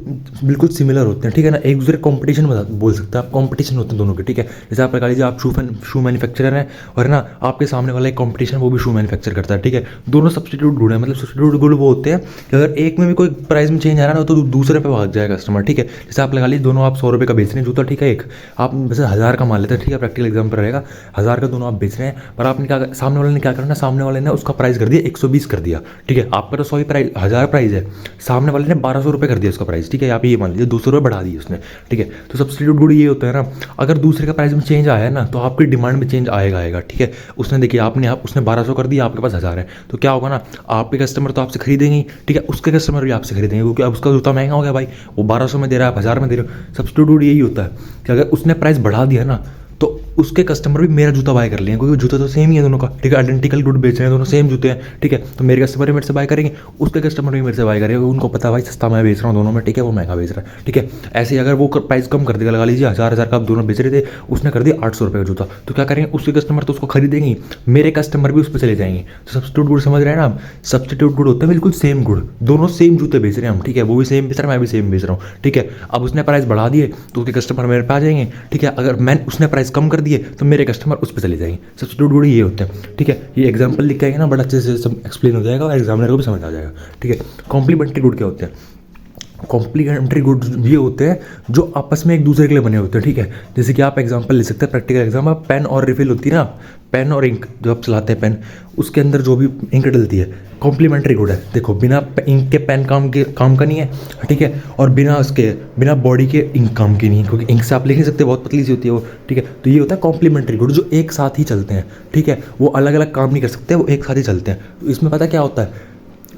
बिल्कुल सिमिलर होते हैं, ठीक है ना, एक दूसरे कॉम्पिटिशन बोल सकते हैं आप, कॉम्पिटिशन होते हैं दोनों के। ठीक है, जैसे आप लगा लीजिए आप शू मैन्युफैक्चरर हैं और है ना आपके सामने वाला एक कॉम्पिटिशन वो भी शू मैन्युफैक्चर करता है। ठीक है, दोनों सब्स्टिट्यूट गुड है। मतलब सब्स्टिट्यूट गुड वो होते हैं कि अगर एक में भी कोई प्राइस में चेंज आ रहा है ना तो दूसरे पे भाग जाएगा कस्टमर। ठीक है, जैसे आप लगा लीजिए दोनों आप 100 रुपये का बेच रहे हैं जूता, ठीक है, एक आप वैसे 1000 का मान लेते हैं, ठीक है, प्रैक्टिकल एग्जाम पर रहेगा, 1000 का दोनों आप बेच रहे हैं, पर आपने क्या सामने वाले ने क्या करना, सामने वाले ने उसका प्राइस कर दिया 120 कर दिया। ठीक है, आपका तो 100 प्राइस 1000 प्राइस है, सामने वाले ने 1200 रुपये कर दिया उसका प्राइस। ठीक है, आप ये मान लीजिए 200 रुपये बढ़ा दिए उसने। ठीक है, तो सब्स्टिट्यूट गुड ये होता है ना, अगर दूसरे का प्राइस में चेंज आया है ना तो आपकी डिमांड में चेंज आएगा। ठीक है, उसने देखिए उसने 1200 कर दिया, आपके पास 1000 है, तो क्या होगा ना, आपके कस्टमर तो आपसे खरीदेंगे ही, ठीक है, उसके कस्टमर भी आपसे खरीदेंगे, क्योंकि अब उसका जूता महंगा हो गया भाई, वो 1200 में दे रहा है, आप 1000 में दे रहे हो। सब्स्टिट्यूट गुड यही होता है कि अगर उसने प्राइस बढ़ा दिया ना तो उसके कस्टमर भी मेरा जूता बाय कर लेंगे, क्योंकि जूता तो सेम ही है दोनों का। ठीक है, आइडेंटिकल गुड बेच रहे हैं, दोनों सेम जूते हैं। ठीक है, तो मेरे कस्टमर भी मेरे से बाय करेंगे, उसके कस्टमर भी मेरे से बाय करेंगे, उनको पता है भाई सस्ता मैं बेच रहा हूँ दोनों में, ठीक है, वो महंगा बेच रहा है। ठीक है, ऐसे ही अगर वो प्राइस कम कर देगा, लगा लीजिए 1000 का आप दोनों बेच रहे थे, उसने कर दिया 800 रुपये का जूता, तो क्या करेंगे, उसके कस्टमर तो उसको खरीदेंगे, मेरे कस्टमर भी उस पर चले जाएंगे। तो सब्स्टिट्यूट गुड समझ रहे हैं ना आप, सब्स्टिट्यूट गुड होता है बिल्कुल सेम गुड, दोनों सेम जूते बेच रहे हैं हम। ठीक है, वो भी सेम बेच रहा है, मैं भी सेम बेच रहा हूँ। ठीक है, अब उसने प्राइस बढ़ा दिए तो उसके कस्टमर मेरे पे आ जाएंगे। ठीक है, अगर उसने प्राइस कम कर दिए तो मेरे कस्टमर उस पर चले जाएंगे। सब्स्टिट्यूट गुड ये होते हैं। ठीक है, ये एग्जांपल लिख के आएंगे ना बड़ा अच्छे से सब एक्सप्लेन हो जाएगा और एग्जामिनर को भी समझ आ जाएगा। ठीक है, कॉम्प्लीमेंट्री गुड क्या होते हैं, कॉम्प्लीमेंट्री गुड्स ये होते हैं जो आपस में एक दूसरे के लिए बने होते हैं। ठीक है, जैसे कि आप एग्जांपल ले सकते हैं, प्रैक्टिकल एग्जाम, आप पेन और रिफिल होती है ना, पेन और इंक जो आप चलाते हैं पेन, उसके अंदर जो भी इंक डलती है कॉम्प्लीमेंट्री गुड है। देखो बिना इंक के पेन काम का नहीं है। ठीक है, और बिना बॉडी के इंक काम की नहीं है, क्योंकि इंक से आप लिख नहीं सकते, बहुत पतली सी होती है वो। ठीक है, तो ये होता है कॉम्प्लीमेंट्री गुड जो एक साथ ही चलते हैं। ठीक है, वो अलग अलग काम नहीं कर सकते, वो एक साथ ही चलते हैं। तो इसमें पता क्या होता है,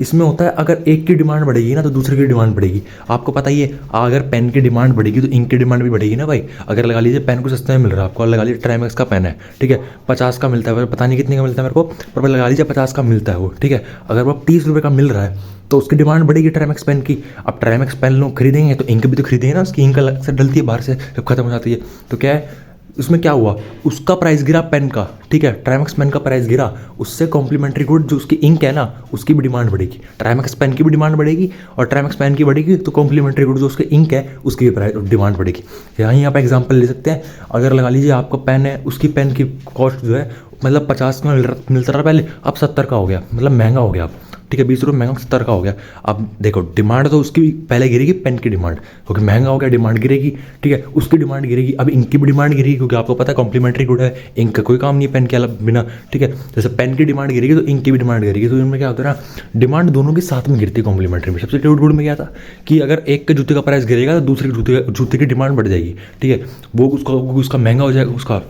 इसमें होता है अगर एक की डिमांड बढ़ेगी ना तो दूसरे की डिमांड बढ़ेगी। आपको पता ही है अगर पेन की डिमांड बढ़ेगी तो इंक की डिमांड भी बढ़ेगी ना भाई। अगर लगा लीजिए पेन को सस्ते में मिल रहा है आपको, लगा लीजिए ट्राइमेक्स का पेन है, ठीक है, 50 का मिलता है, पता नहीं कितने का मिलता है मेरे को, पर लगा लीजिए 50 का मिलता है वो। ठीक है, अगर वो 30 रुपये का मिल रहा है तो उसकी डिमांड बढ़ेगी ट्राइमेक्स पेन की। अब ट्राइमेक्स पेन लोग खरीदेंगे तो इंक भी तो खरीदेंगे ना, उसकी इंक अलग से डलती है बाहर से जब खत्म हो जाती है। तो क्या है उसमें क्या हुआ, उसका प्राइस गिरा पेन का। ठीक है, ट्राइमेक्स पेन का प्राइस गिरा, उससे कॉम्प्लीमेंट्री गुड जो उसकी इंक है ना उसकी भी डिमांड बढ़ेगी, ट्राइमेक्स पेन की भी डिमांड बढ़ेगी, और ट्राइमेक्स पेन की बढ़ेगी तो कॉम्प्लीमेंट्री गुड जो उसकी इंक है उसकी भी डिमांड बढ़ेगी। यहीं आप एग्जांपल ले सकते हैं, अगर लगा लीजिए आपका पेन है, उसकी पेन की कॉस्ट जो है मतलब 50 का मिलता रहा पहले, अब 70 का हो गया, मतलब महंगा हो गया। ठीक है, 20 रुपये महंगा 70 का हो गया। अब देखो डिमांड तो उसकी पहले गिरेगी पेन की डिमांड, क्योंकि महंगा हो गया डिमांड गिरेगी। ठीक है, उसकी डिमांड गिरेगी, अब इंक की भी डिमांड गिरेगी, क्योंकि आपको पता है कॉम्प्लीमेंट्री गुड है, इंक का कोई काम नहीं है पेन के अलावा बिना। ठीक है, जैसे पेन की डिमांड गिरेगी तो इंक की भी डिमांड गिरेगी, तो इनमें क्या होता है ना, डिमांड दोनों की साथ में गिरती है कॉम्प्लीमेंट्री में। सब्स्टिट्यूट गुड में क्या था कि अगर एक के जूते का प्राइस गिरेगा तो दूसरे जूते की डिमांड बढ़ जाएगी। ठीक है, वो उसका महंगा हो जाएगा, उसका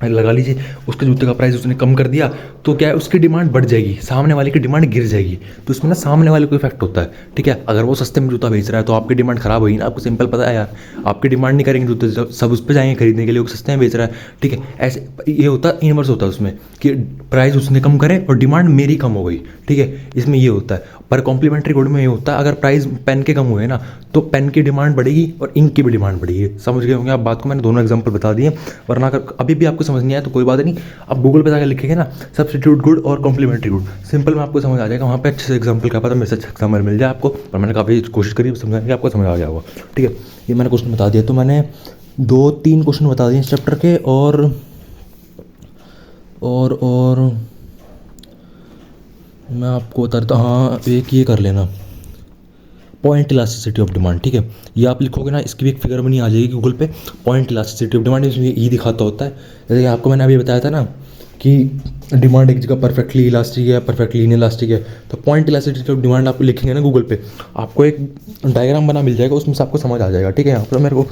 लगा लीजिए उसके जूते का प्राइस उसने कम कर दिया तो क्या है उसकी डिमांड बढ़ जाएगी, सामने वाले की डिमांड गिर जाएगी। तो इसमें ना सामने वाले को इफेक्ट होता है। ठीक है, अगर वो सस्ते में जूता बेच रहा है तो आपकी डिमांड खराब होगी ना, आपको सिंपल पता है यार, आपकी डिमांड नहीं करेंगे जूते, सब उस पर जाएंगे खरीदने के लिए, वो सस्ते में बेच रहा है। ठीक है, ऐसे ये होता है, इनवर्स होता है उसमें कि प्राइस उसने कम करे और डिमांड मेरी कम हो गई। ठीक है, इसमें ये होता है। पर कॉम्प्लीमेंट्री गुड में ये होता है अगर प्राइस पेन के कम हुए ना तो पेन की डिमांड बढ़ेगी और इंक की भी डिमांड बढ़ेगी। समझ गए होंगे आप बात को, मैंने दोनों एग्जांपल बता दिए, वरना अगर अभी भी आपको समझ नहीं आया तो कोई बात नहीं, आप गूगल पे जाकर लिखेंगे ना सब्स्टिट्यूट गुड और कॉम्प्लीमेंट्री गुड, सिंपल में आपको समझ आ जाएगा, वहाँ पे अच्छे से एग्जांपल का पता, मेरे से अच्छा एग्जाम्पल मिल जाए आपको। पर मैंने काफ़ी कोशिश करी समझाने की, आपको समझ आ गया होगा। ठीक है, ये मैंने क्वेश्चन बता दिया, तो मैंने 2-3 क्वेश्चन बता दिए इस चैप्टर के, और मैं आपको बता देता हूँ। हाँ, एक ये कर लेना पॉइंट इलास्टिसिटी ऑफ डिमांड। ठीक है, ये आप लिखोगे ना, इसकी भी एक फिगर बनी आ जाएगी गूगल पे, पॉइंट इलास्टिसिटी ऑफ डिमांड, इसमें ये दिखाता होता है। जैसे आपको मैंने अभी बताया था ना कि डिमांड एक जगह परफेक्टली इलास्टिक है, परफेक्टली इनइलास्टिक है, तो पॉइंट इलास्टिसिटी ऑफ डिमांड आप लिखेंगे ना गूगल पे, आपको एक डायग्राम बना मिल जाएगा, उसमें से आपको समझ आ जाएगा। ठीक है, यहाँ पर मेरे को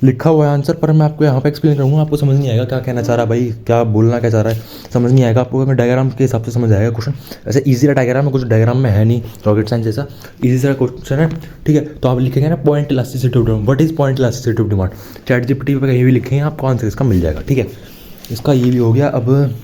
लिखा हुआ है आंसर, पर मैं आपको यहाँ पे एक्सप्लेन करूँगा, आपको समझ नहीं आएगा क्या कहना चाह रहा है भाई, क्या बोलना क्या चाह रहा है, समझ नहीं आएगा आपको, मैं डायग्राम के हिसाब से समझ आएगा क्वेश्चन। ऐसे ईजी डायग्राम है, कुछ डायग्राम में है नहीं रॉकेट साइंस जैसा, ईजी सा क्वेश्चन है। ठीक है, तो आप लिखेंगे ना point elasticity of demand, what is point elasticity of demand, ChatGPT पे कहीं भी लिखेंगे आपको आंसर इसका मिल जाएगा। ठीक है, इसका ये भी हो गया। अब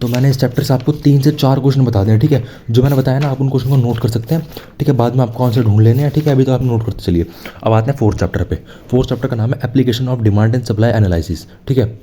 तो मैंने इस चैप्टर से आपको 3 से 4 क्वेश्चन बता दिए, ठीक है। जो मैंने बताया ना, आप उन क्वेश्चन को नोट कर सकते हैं, ठीक है। बाद में आपको आंसर ढूंढ लेने हैं, ठीक है। अभी तो आप नोट करते चलिए। अब आते हैं 4th चैप्टर पे। 4th चैप्टर का नाम है application of demand and supply analysis, ठीक है।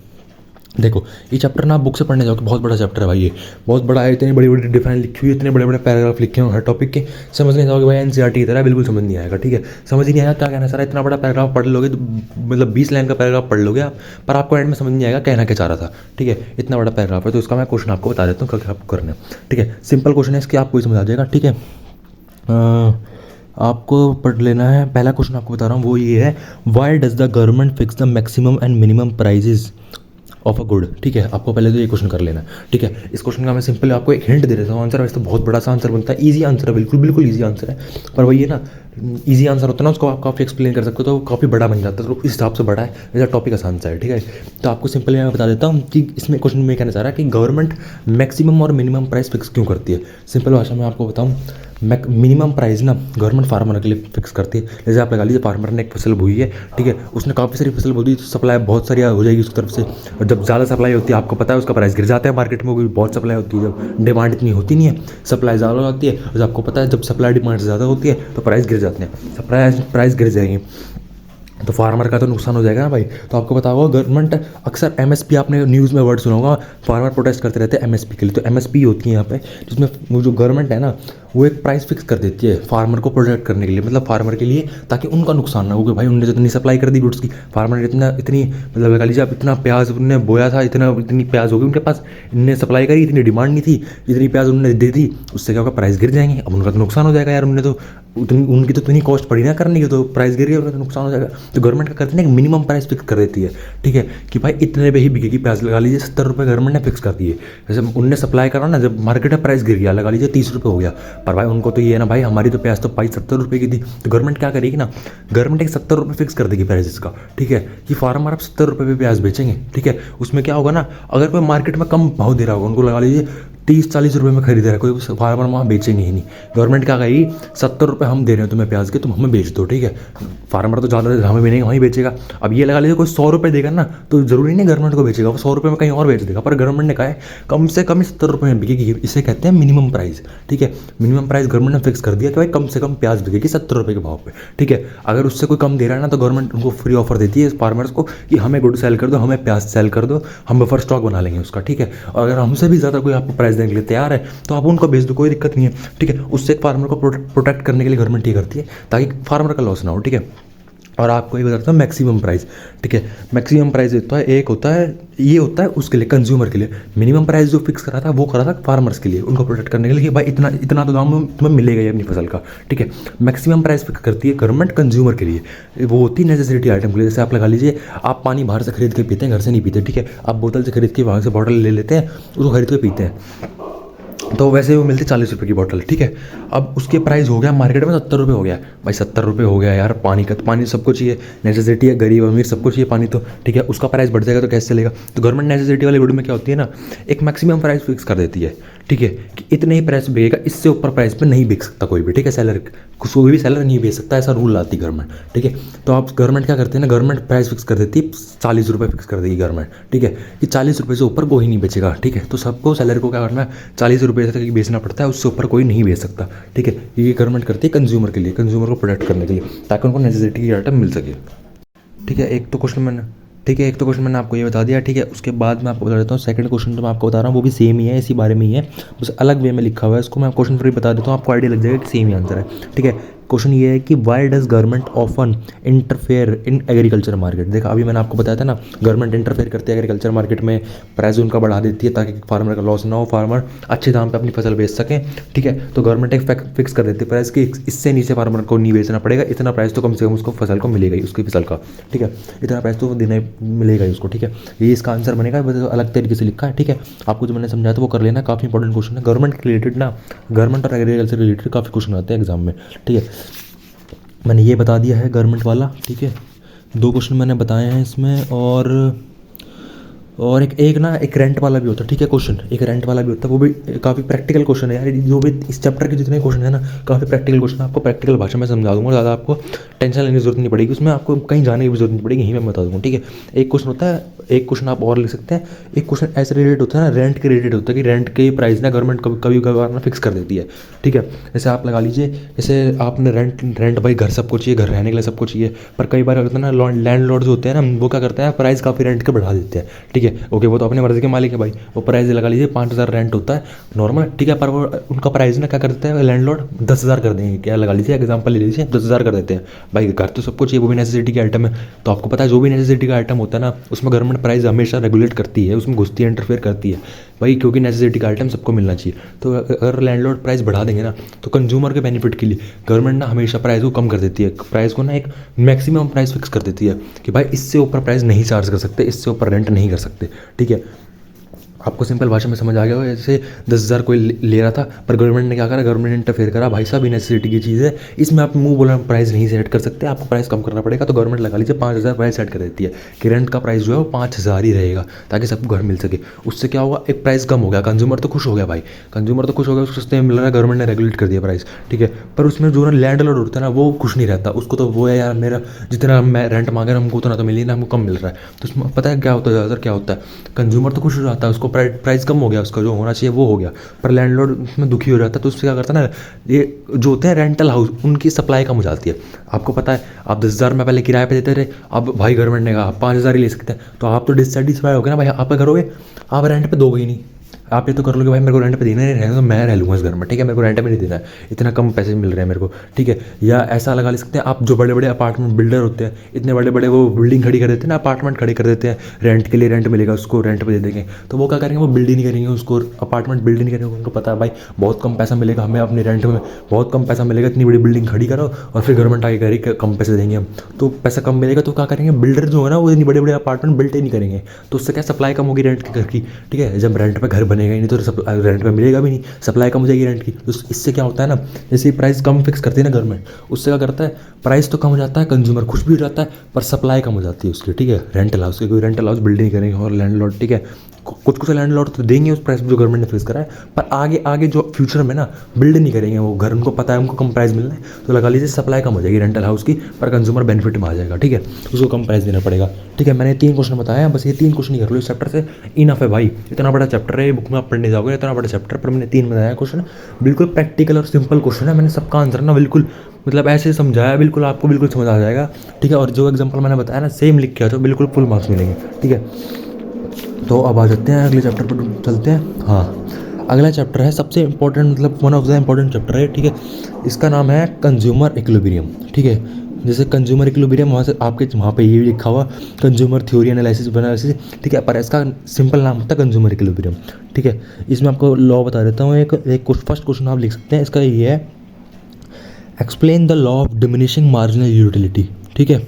देखो, ये चैप्टर ना आप बुक से पढ़ने जाओगे, बहुत बड़ा चैप्टर है भाई, ये बहुत बड़ा है। इतनी बड़ी बड़ी डिफाइन लिखी हुई है, इतने बड़े बड़े पैराग्राफ लिखे हुए हैं हर टॉपिक के। समझ नहीं जाओगे भाई, एनसीईआरटी की तरह बिल्कुल समझ नहीं आएगा, ठीक है। समझ ही नहीं आएगा क्या कहना चाह रहा है। इतना बड़ा पैराग्राफ पढ़ लोगे तो मतलब 20 लाइन का पैराग्राफ पढ़ लोगे आप, पर आपको एंड में समझ नहीं आएगा कहना क्या चाह रहा था, ठीक है। इतना बड़ा पैराग्राफ है। तो इसका मैं क्वेश्चन आपको बता देता हूँ क्या आपको करना है, ठीक है। सिंपल क्वेश्चन है, इसके आपको समझ आ जाएगा, ठीक है। आपको पढ़ लेना है। पहला क्वेश्चन आपको बता रहा हूँ, वो ये है, why does the government fix the maximum and minimum prizes of a good, ठीक है। आपको पहले तो ये क्वेश्चन कर लेना है, ठीक है। इस क्वेश्चन का मैं सिंपल आपको एक हिंट दे देता हूँ। आंसर वैसे तो बहुत बड़ा सा आंसर बनता है, इजी आंसर है, बिल्कुल बिल्कुल इजी आंसर है। पर वही है ना, इजी आंसर होता है ना, उसको आप काफ़ी एक्सप्लेन कर सकते हो तो काफ़ी बड़ा बन जाता है। तो इस हिसाब से बड़ा है, जैसा टॉपिक आसान सा है, ठीक है। तो आपको सिंपल मैं बता देता हूँ कि इसमें क्वेश्चन में कहना चाह रहा है कि गवर्नमेंट मैक्सिमम और मिनिमम प्राइस फिक्स क्यों करती है। सिंपल भाषा में आपको बताऊँ, मिनिमम प्राइस ना गवर्नमेंट फार्मर के लिए फिक्स करती है। जैसे आप लगा लीजिए, फार्मर ने एक फसल बोई है, ठीक है। उसने काफ़ी सारी फसल बो दी, तो सप्लाई बहुत सारी हो जाएगी उसकी तरफ से। और जब ज़्यादा सप्लाई होती है, आपको पता है उसका प्राइस गिर जाता है मार्केट में, क्योंकि बहुत सप्लाई होती है। जब डिमांड इतनी होती नहीं है, सप्लाई ज़्यादा हो जाती है। और आपको पता है जब सप्लाई डिमांड ज़्यादा होती है तो प्राइस गिर जाते हैं, प्राइस गिर जाएंगे तो फार्मर का तो नुकसान हो जाएगा ना भाई। तो आपको पता होगा, गवर्नमेंट अक्सर एमएसपी, आपने न्यूज़ में वर्ड सुना होगा, फार्मर प्रोटेस्ट करते रहते हैं एमएसपी के लिए। तो एमएसपी होती है यहाँ पे, जिसमें वो जो गवर्नमेंट है ना, वो एक प्राइस फिक्स कर देती है फार्मर को प्रोटेक्ट करने के लिए, मतलब फार्मर के लिए, ताकि उनका नुकसान ना हो। कि भाई उन्होंने जितनी सप्लाई कर दी गुड्स की, फार्मर ने इतनी मतलब लगा लीजिए आप, इतना प्याज उन्होंने बोया था, इतनी प्याज होगी उनके पास, इनने सप्लाई करी, इतनी डिमांड नहीं थी, इतनी प्याज उन्होंने दे दी, उससे क्या होगा, प्राइस गिर जाएंगे। अब उनका तो नुकसान हो जाएगा यार, उन्होंने तो उनकी तो इतनी कॉस्ट पड़ी ना करने की, तो प्राइस गिर गया, उनका तो नुकसान हो जाएगा। तो गवर्नमेंट का करते हैं एक मिनिमम प्राइस फिक्स कर देती है, ठीक है, कि भाई इतने पे ही बिकेगी प्याज। लगा लीजिए 70 रुपये गवर्नमेंट ने फिक्स कर दिए। जैसे उनने सप्लाई करा ना, जब मार्केट में प्राइस गिर गया, लगा लीजिए 30 रुपये हो गया, पर भाई उनको तो ये है ना भाई, हमारी तो प्याज तो पाई 70 रुपये की थी। तो गवर्नमेंट क्या करेगी ना, गवर्नमेंट एक 70 रुपये फिक्स कर देगी प्राइस का, ठीक है, कि फार्मर आप 70 रुपये पे प्याज बेचेंगे, ठीक है। उसमें क्या होगा ना, अगर कोई मार्केट में कम भाव दे रहा होगा, उनको लगा लीजिए 30-40 रुपये में खरीद रहा है कोई फार्मर, वहाँ बेचेंगे ही नहीं। गवर्नमेंट क्या कहेगी, 70 रुपये हम दे रहे हैं तुम्हें प्याज के, तुम हमें बेच दो, ठीक है। फार्मर तो ज़्यादा हमें भी नहीं, वहीं बेचेगा। अब ये लगा लीजिए कोई 100 रुपये देगा ना, तो जरूरी नहीं गवर्नमेंट को बेचेगा, वो 100 रुपये में कहीं और बेच देगा। पर गवर्नमेंट ने कहा है कम से कम 70 रुपये में बिकेगी, इसे कहते हैं मिनिमम प्राइस, ठीक है। मिनिमम प्राइस गवर्नमेंट ने फिक्स कर दिया कि भाई कम से कम प्याज बिकेगी 70 रुपये के भाव पे, ठीक है। अगर उससे कोई कम दे रहा है ना, तो गवर्नमेंट उनको फ्री ऑफर देती है फार्मर्स को कि हमें गुड सेल कर दो, हमें प्याज सेल कर दो, हम बफर स्टॉक बना लेंगे उसका, ठीक है। और अगर हमसे भी ज़्यादा कोई आपको प्राइस देने के लिए तैयार है, तो आप उनको बेच दो, कोई दिक्कत नहीं है, ठीक है। उससे फार्मर को प्रोटेक्ट करने के लिए गवर्नमेंट ये करती है, ताकि फार्मर का लॉस ना हो, ठीक है। और आपको ये बताता हूँ मैक्सिमम प्राइस, ठीक है। मैक्सिमम प्राइस होता है, एक होता है, ये होता है उसके लिए, कंज्यूमर के लिए। मिनिमम प्राइस जो फिक्स करा था, वो करा था फार्मर्स के लिए, उनको प्रोटेक्ट करने के लिए, कि भाई इतना इतना तो दाम तुम्हें मिलेगा ही अपनी फसल का, ठीक है। मैक्सिमम प्राइस फिक्स करती है गवर्नमेंट कंज्यूमर के लिए, वो होती है नेसेसिटी आइटम के लिए। जैसे आप लगा लीजिए, आप पानी बाहर से खरीद के पीते हैं, घर से नहीं पीते, ठीक है। आप बोतल से खरीद के वहाँ से बॉटल ले लेते हैं, उसको खरीद के पीते हैं, तो वैसे वो मिलती 40 रुपये की बोतल, ठीक है। अब उसके प्राइस हो गया मार्केट में 70 रुपये हो गया। भाई 70 रुपये हो गया यार, पानी का तो, पानी सबको चाहिए, नेसेसिटी है, गरीब अमीर सबको चाहिए पानी तो, ठीक है। उसका प्राइस बढ़ जाएगा तो कैसे चलेगा। तो गवर्नमेंट नेसेसिटी वाले वीडियो में क्या होती है ना, एक मैक्सिमम प्राइस फिक्स कर देती है, ठीक है, कि इतने ही प्राइस बिकेगा, इससे ऊपर प्राइस पे नहीं बिक सकता कोई भी, ठीक है। सेलर, कोई भी सेलर नहीं बेच सकता, ऐसा रूल लाती गवर्नमेंट, ठीक है। तो आप गवर्नमेंट क्या करते हैं ना, गवर्नमेंट प्राइस फिक्स कर देती है, 40 रुपये फिक्स कर देगी गवर्नमेंट, ठीक है, कि 40 रुपये से ऊपर कोई नहीं बेचेगा, ठीक है। तो सबको सेलर को क्या करना है, 40 रुपये तक बेचना पड़ता है, उससे ऊपर कोई नहीं बेच सकता, ठीक है। ये गवर्नमेंट करती है कंज्यूमर के लिए, कंज्यूमर को प्रोटेक्ट करने के लिए, ताकि उनको नेसेसिटी की आइटम मिल सके, ठीक है। एक तो क्वेश्चन मैंने आपको ये बता दिया, ठीक है। उसके बाद मैं आपको बता देता हूँ सेकंड क्वेश्चन, तो मैं आपको बता रहा हूँ, वो भी सेम ही है, इसी बारे में ही है, बस अलग वे में लिखा हुआ है। इसको मैं क्वेश्चन फिर बता देता हूँ, आपको आइडिया लग जाएगा कि सेम ही आंसर है, ठीक है। क्वेश्चन ये है कि why does government often interfere in agriculture market. देखा, अभी मैंने आपको बताया था ना, गवर्नमेंट इंटरफेयर करती है एग्रीकल्चर मार्केट में, प्राइस उनका बढ़ा देती है ताकि फार्मर का लॉस ना हो, फार्मर अच्छे दाम पे अपनी फसल बेच सकें, ठीक है। तो गवर्नमेंट एक फिक्स कर देती है प्राइस की, इससे नीचे फार्मर को नहीं बेचना पड़ेगा, इतना प्राइस तो कम से कम उसको फसल को मिलेगा ही, उसकी फसल का, ठीक है। इतना प्राइस तो देना मिलेगा ही उसको, ठीक है। ये इसका आंसर बनेगा, अलग तरीके से लिखा है, ठीक है। आपको जो मैंने समझाया था वो कर लेना, काफ़ी इंपॉर्टेंट क्वेश्चन है गवर्नमेंट के रिलेटेड ना, गवर्नमेंट और एग्रीकल्चर रिलेटेड काफ़ी क्वेश्चन आते हैं एग्जाम में, ठीक है। मैंने ये बता दिया है गवर्नमेंट वाला, ठीक है। 2 क्वेश्चन मैंने बताए हैं इसमें, और और एक ना एक रेंट वाला भी होता है, ठीक है, क्वेश्चन एक रेंट वाला भी होता है, वो भी काफ़ी प्रैक्टिकल क्वेश्चन है यार। जो भी इस चैप्टर के जितने क्वेश्चन है ना, काफ़ी प्रैक्टिकल क्वेश्चन है, आपको प्रैक्टिकल भाषा में समझा दूंगा, ज़्यादा आपको टेंशन लेने की जरूरत नहीं पड़ेगी उसमें, आपको कहीं जाने की भी जरूरत नहीं पड़ेगी, यहीं मैं बता दूँगा, ठीक है। एक क्वेश्चन होता है, एक क्वेश्चन आप और लिख सकते हैं, एक क्वेश्चन ऐसे रिलेटेड होता है ना, रेंट के रिलेटेड होता है कि रेंट के प्राइस ना गवर्नमेंट कभी कभार ना फिक्स कर देती है, ठीक है। जैसे आप लगा लीजिए, जैसे आपने रेंट भाई घर सबको चाहिए, घर रहने के लिए सबको चाहिए, पर कई बार होता है ना लैंडलॉर्ड जो होते हैं ना, वो क्या करते हैं, प्राइस काफ़ी रेंट के बढ़ा देते हैं, ठीक है। ओके, वो तो अपने मर्जी के मालिक है भाई, वो प्राइस लगा लीजिए 5,000 रेंट होता है नॉर्मल, ठीक है, पर वो उनका प्राइस ना क्या करते हैं लैंडलॉर्ड 10,000 कर देंगे, क्या लगा लीजिए एग्जांपल ले लीजिए 10,000 कर देते हैं। भाई घर तो सबको चाहिए, वो भी नेसेसिटी के आइटम है, तो आपको पता है जो भी नेसेसिटी का आइटम होता है ना, उसमें गवर्नमेंट प्राइस हमेशा रेगुलेट करती है, उसमें घुसती है, इंटरफेयर करती है भाई, क्योंकि नेसेसिटी का आइटम सबको मिलना चाहिए। तो अगर लैंडलॉर्ड प्राइस बढ़ा देंगे ना, तो कंज्यूमर के बेनिफिट के लिए गवर्नमेंट ना हमेशा प्राइस को कम कर देती है, प्राइस को ना एक मैक्सिमम प्राइस फिक्स कर देती है कि भाई इससे ऊपर प्राइस नहीं चार्ज कर सकते, इससे ऊपर रेंट नहीं कर सकते, ठीक है। आपको सिंपल भाषा में समझ आ गया हो, जैसे 10,000 कोई ले रहा था, पर गवर्नमेंट ने क्या करा, गवर्नमेंट ने इंटरफेयर करा, भाई साहब नेसेसिटी की चीज़ है, इसमें आप मुंह बोला प्राइस नहीं सेट कर सकते, आपको प्राइस कम करना पड़ेगा, तो गवर्नमेंट लगा लीजिए 5,000 प्राइस सेट कर देती है कि रेंट का प्राइस जो है वो 5,000 ही रहेगा, ताकि सबको घर मिल सके। उससे क्या होगा, एक प्राइस कम हो गया, कंज्यूमर तो खुश हो गया भाई, कंज्यूमर तो खुश हो गया, उसको सस्ते में मिल रहा है, गवर्नमेंट ने रेगुलेट कर दिया प्राइस, ठीक है। पर उसमें जो ना लैंडलॉर्ड होता है ना, वो खुश नहीं रहता, उसको तो वो है यार, मेरा जितना मैं रेंट मांग रहा हूँ हमको उतना तो मिल ही ना, हमको कम मिल रहा है। तो उसमें पता है क्या होता है, ज़्यादातर क्या होता है, कंज्यूमर तो खुश हो जाता है, उसको प्राइस कम हो गया, उसका जो होना चाहिए वो हो गया, पर लैंडलॉर्ड उसमें दुखी हो जाता है, तो उससे क्या करता है ना, ये जो होते हैं रेंटल हाउस, उनकी सप्लाई कम हो जाती है। आपको पता है आप 10,000 में पहले किराए पे देते रहे, अब भाई गवर्नमेंट ने कहा आप 5,000 ही ले सकते हैं, तो आप तो डिससेटिस्फाई हो गए ना भाई, आप क्या करोगे, आप रेंट पे दोगे ही नहीं, आप ये तो कर लोगे भाई मेरे को रेंट पे देना नहीं रहेगा, तो मैं रह लूँगा इस घर में, ठीक है, मेरे को रेंट पे नहीं देना है, इतना कम पैसे मिल रहे हैं मेरे को, ठीक है। या ऐसा लगा ले सकते हैं आप, जो बड़े बड़े अपार्टमेंट बिल्डर होते हैं, इतने बड़े बड़े वो बिल्डिंग खड़ी कर देते हैं ना, अपार्टमेंट खड़े कर देते हैं रेंट के लिए, रेंट मिलेगा उसको, रेंट पे दे देंगे, तो वो क्या करेंगे, वो बिल्ड ही नहीं करेंगे उसको, अपार्टमेंट बिल्ड नहीं करेंगे, उनको पता है भाई बहुत कम पैसा मिलेगा हमें अपने रेंट में, बहुत कम पैसा मिलेगा, इतनी बड़ी बिल्डिंग खड़ी करो, और फिर गवर्नमेंट आगे करेगी कम पैसे देंगे हम, तो पैसा कम मिलेगा, तो क्या करेंगे बिल्डर जो है ना, वो इतनी बड़े बड़े अपार्टमेंट बिल्ड ही नहीं करेंगे, तो उससे क्या सप्लाई कम होगी रेंट के घर की, ठीक है। जब रेंट पे घर बनेगा ही नहीं, तो रेंट पे मिलेगा भी नहीं, सप्लाई कम हो जाएगी रेंट की, तो इससे क्या होता है ना, जैसे प्राइस कम फिक्स करती है ना गवर्नमेंट, उससे क्या करता है, प्राइस तो कम हो जाता है, कंज्यूमर खुश भी हो जाता है, पर सप्लाई कम हो जाती है उसकी, ठीक है। रेंटल हाउस के कोई रेंटल हाउस बिल्ड नहीं करेंगे, और लैंडलॉर्ड, ठीक है, कुछ कुछ लैंडलॉर्ड तो देंगे उस प्राइस जो गवर्नमेंट ने फिक्स करा है, पर आगे आगे जो फ्यूचर में ना बिल्ड नहीं करेंगे वो घर, उनको पता है उनको कम प्राइस मिलना है, तो लगा लीजिए सप्लाई कम हो जाएगी रेंटल हाउस की, पर कंज्यूमर बेनिफिट में आ जाएगा, ठीक है, उसको कम प्राइस देना पड़ेगा, ठीक है। मैंने 3 क्वेश्चन बताया, बस ये 3 क्वेश्चन ही कर लो इस चैप्टर से, इनफ है भाई, इतना बड़ा चैप्टर है, बुक में आप पढ़ने जाओगे इतना बड़ा चैप्टर, पर मैंने 3 बताया क्वेश्चन, बिल्कुल प्रैक्टिकल और सिंपल क्वेश्चन है, मैंने सबका आंसर ना बिल्कुल मतलब ऐसे समझाया, बिल्कुल आपको बिल्कुल समझ आ जाएगा, ठीक है। और जो एग्जाम्पल मैंने बताया ना सेम लिख के आ जाओ, बिल्कुल फुल मार्क्स मिलेंगे, ठीक है। तो अब आ जाते हैं अगले चैप्टर पर, चलते हैं। हाँ, अगला चैप्टर है सबसे इंपॉर्टेंट, मतलब one of the important chapter है, ठीक है। इसका नाम है कंज्यूमर इक्विलिब्रियम, ठीक है। जैसे कंज्यूमर इक्विलिब्रियम वहाँ से आपके वहाँ पे ये भी लिखा हुआ कंज्यूमर थ्योरी एनालिसिस बनालिसिस, ठीक है, पर इसका सिंपल नाम होता है कंज्यूमर इक्विलिब्रियम, ठीक है। इसमें आपको लॉ बता देता हूँ, एक फर्स्ट क्वेश्चन आप लिख सकते हैं, इसका ये है, explain the law of diminishing marginal utility, ठीक है,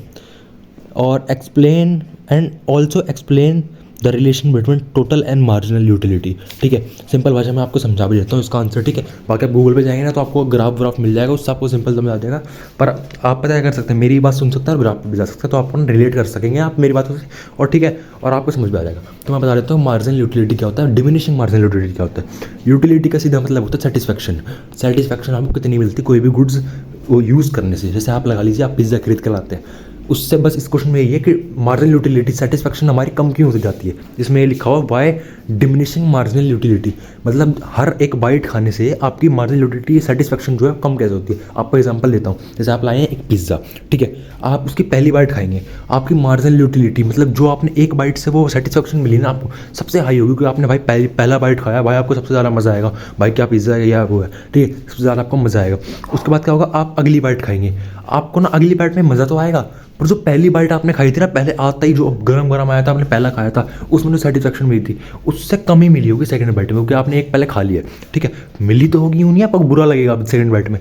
और explain and also explain the relation between total and marginal utility, ठीक है। सिंपल भाषा में आपको समझा भी देता हूँ इसका आंसर, ठीक है। बाकी आप गूगल पे जाएंगे ना तो आपको ग्राफ व्राफ मिल जाएगा, उससे आपको सिंपल समझ आ जाएगा, पर आप पता कर सकते हैं मेरी बात सुन सकते हैं और ग्राफ पे भी जा सकते हैं, तो आपको रिलेट कर सकेंगे आप मेरी बातों से, और ठीक है, और आपको समझ में आ जाएगा। तो मैं बता देता हूँ मार्जिनल यूटिलिटी क्या होता है, डिमिनिशिंग मार्जिनल यूटिलिटी क्या होता है। यूटिलिटी का सीधा मतलब होता है सेटिस्फैक्शन, सेटिस्फैक्शन आपको कितनी मिलती है कोई भी गुड्स वो यूज़ करने से। जैसे आप लगा लीजिए आप पिज़्ज़ा खरीद कर लाते हैं, उससे बस इस क्वेश्चन में यही है कि मार्जिनल यूटिलिटी सेटिस्फैक्शन हमारी कम क्यों हो जाती है, जिसमें ये लिखा हुआ वाई डिमिनिशिंग मार्जिनल यूटिलिटी, मतलब हर एक बाइट खाने से आपकी मार्जिनल यूटिलिटी सेटिस्फैक्शन जो है कम कैसे होती है। आपको एग्जांपल देता हूँ, जैसे आप लाए हैं एक पिज़्ज़ा, ठीक है, आप उसकी पहली बाइट खाएंगे, आपकी मार्जिनल यूटिलिटी मतलब जो आपने एक बाइट से वो सेटिस्फैक्शन मिली ना आपको सबसे हाई होगी, क्योंकि आपने भाई पहला बाइट खाया, भाई आपको सबसे ज़्यादा मज़ा आएगा, भाई क्या पिज़्ज़ा है या वो है, ठीक है, सबसे ज़्यादा आपको मज़ा आएगा। उसके बाद क्या होगा, आप अगली बाइट खाएंगे, आपको ना अगली बाइट में मज़ा तो आएगा, पर जो पहली बाइट आपने खाई थी ना, पहले आता ही जो गरम गरम आया था आपने पहला खाया था, उसमें जो सेटिस्फैक्शन मिली थी उससे कम ही मिली होगी सेकंड बाइट में, क्योंकि आपने एक पहले खा लिया, ठीक है। मिली तो होगी नहीं, आपको बुरा लगेगा सेकंड बाइट में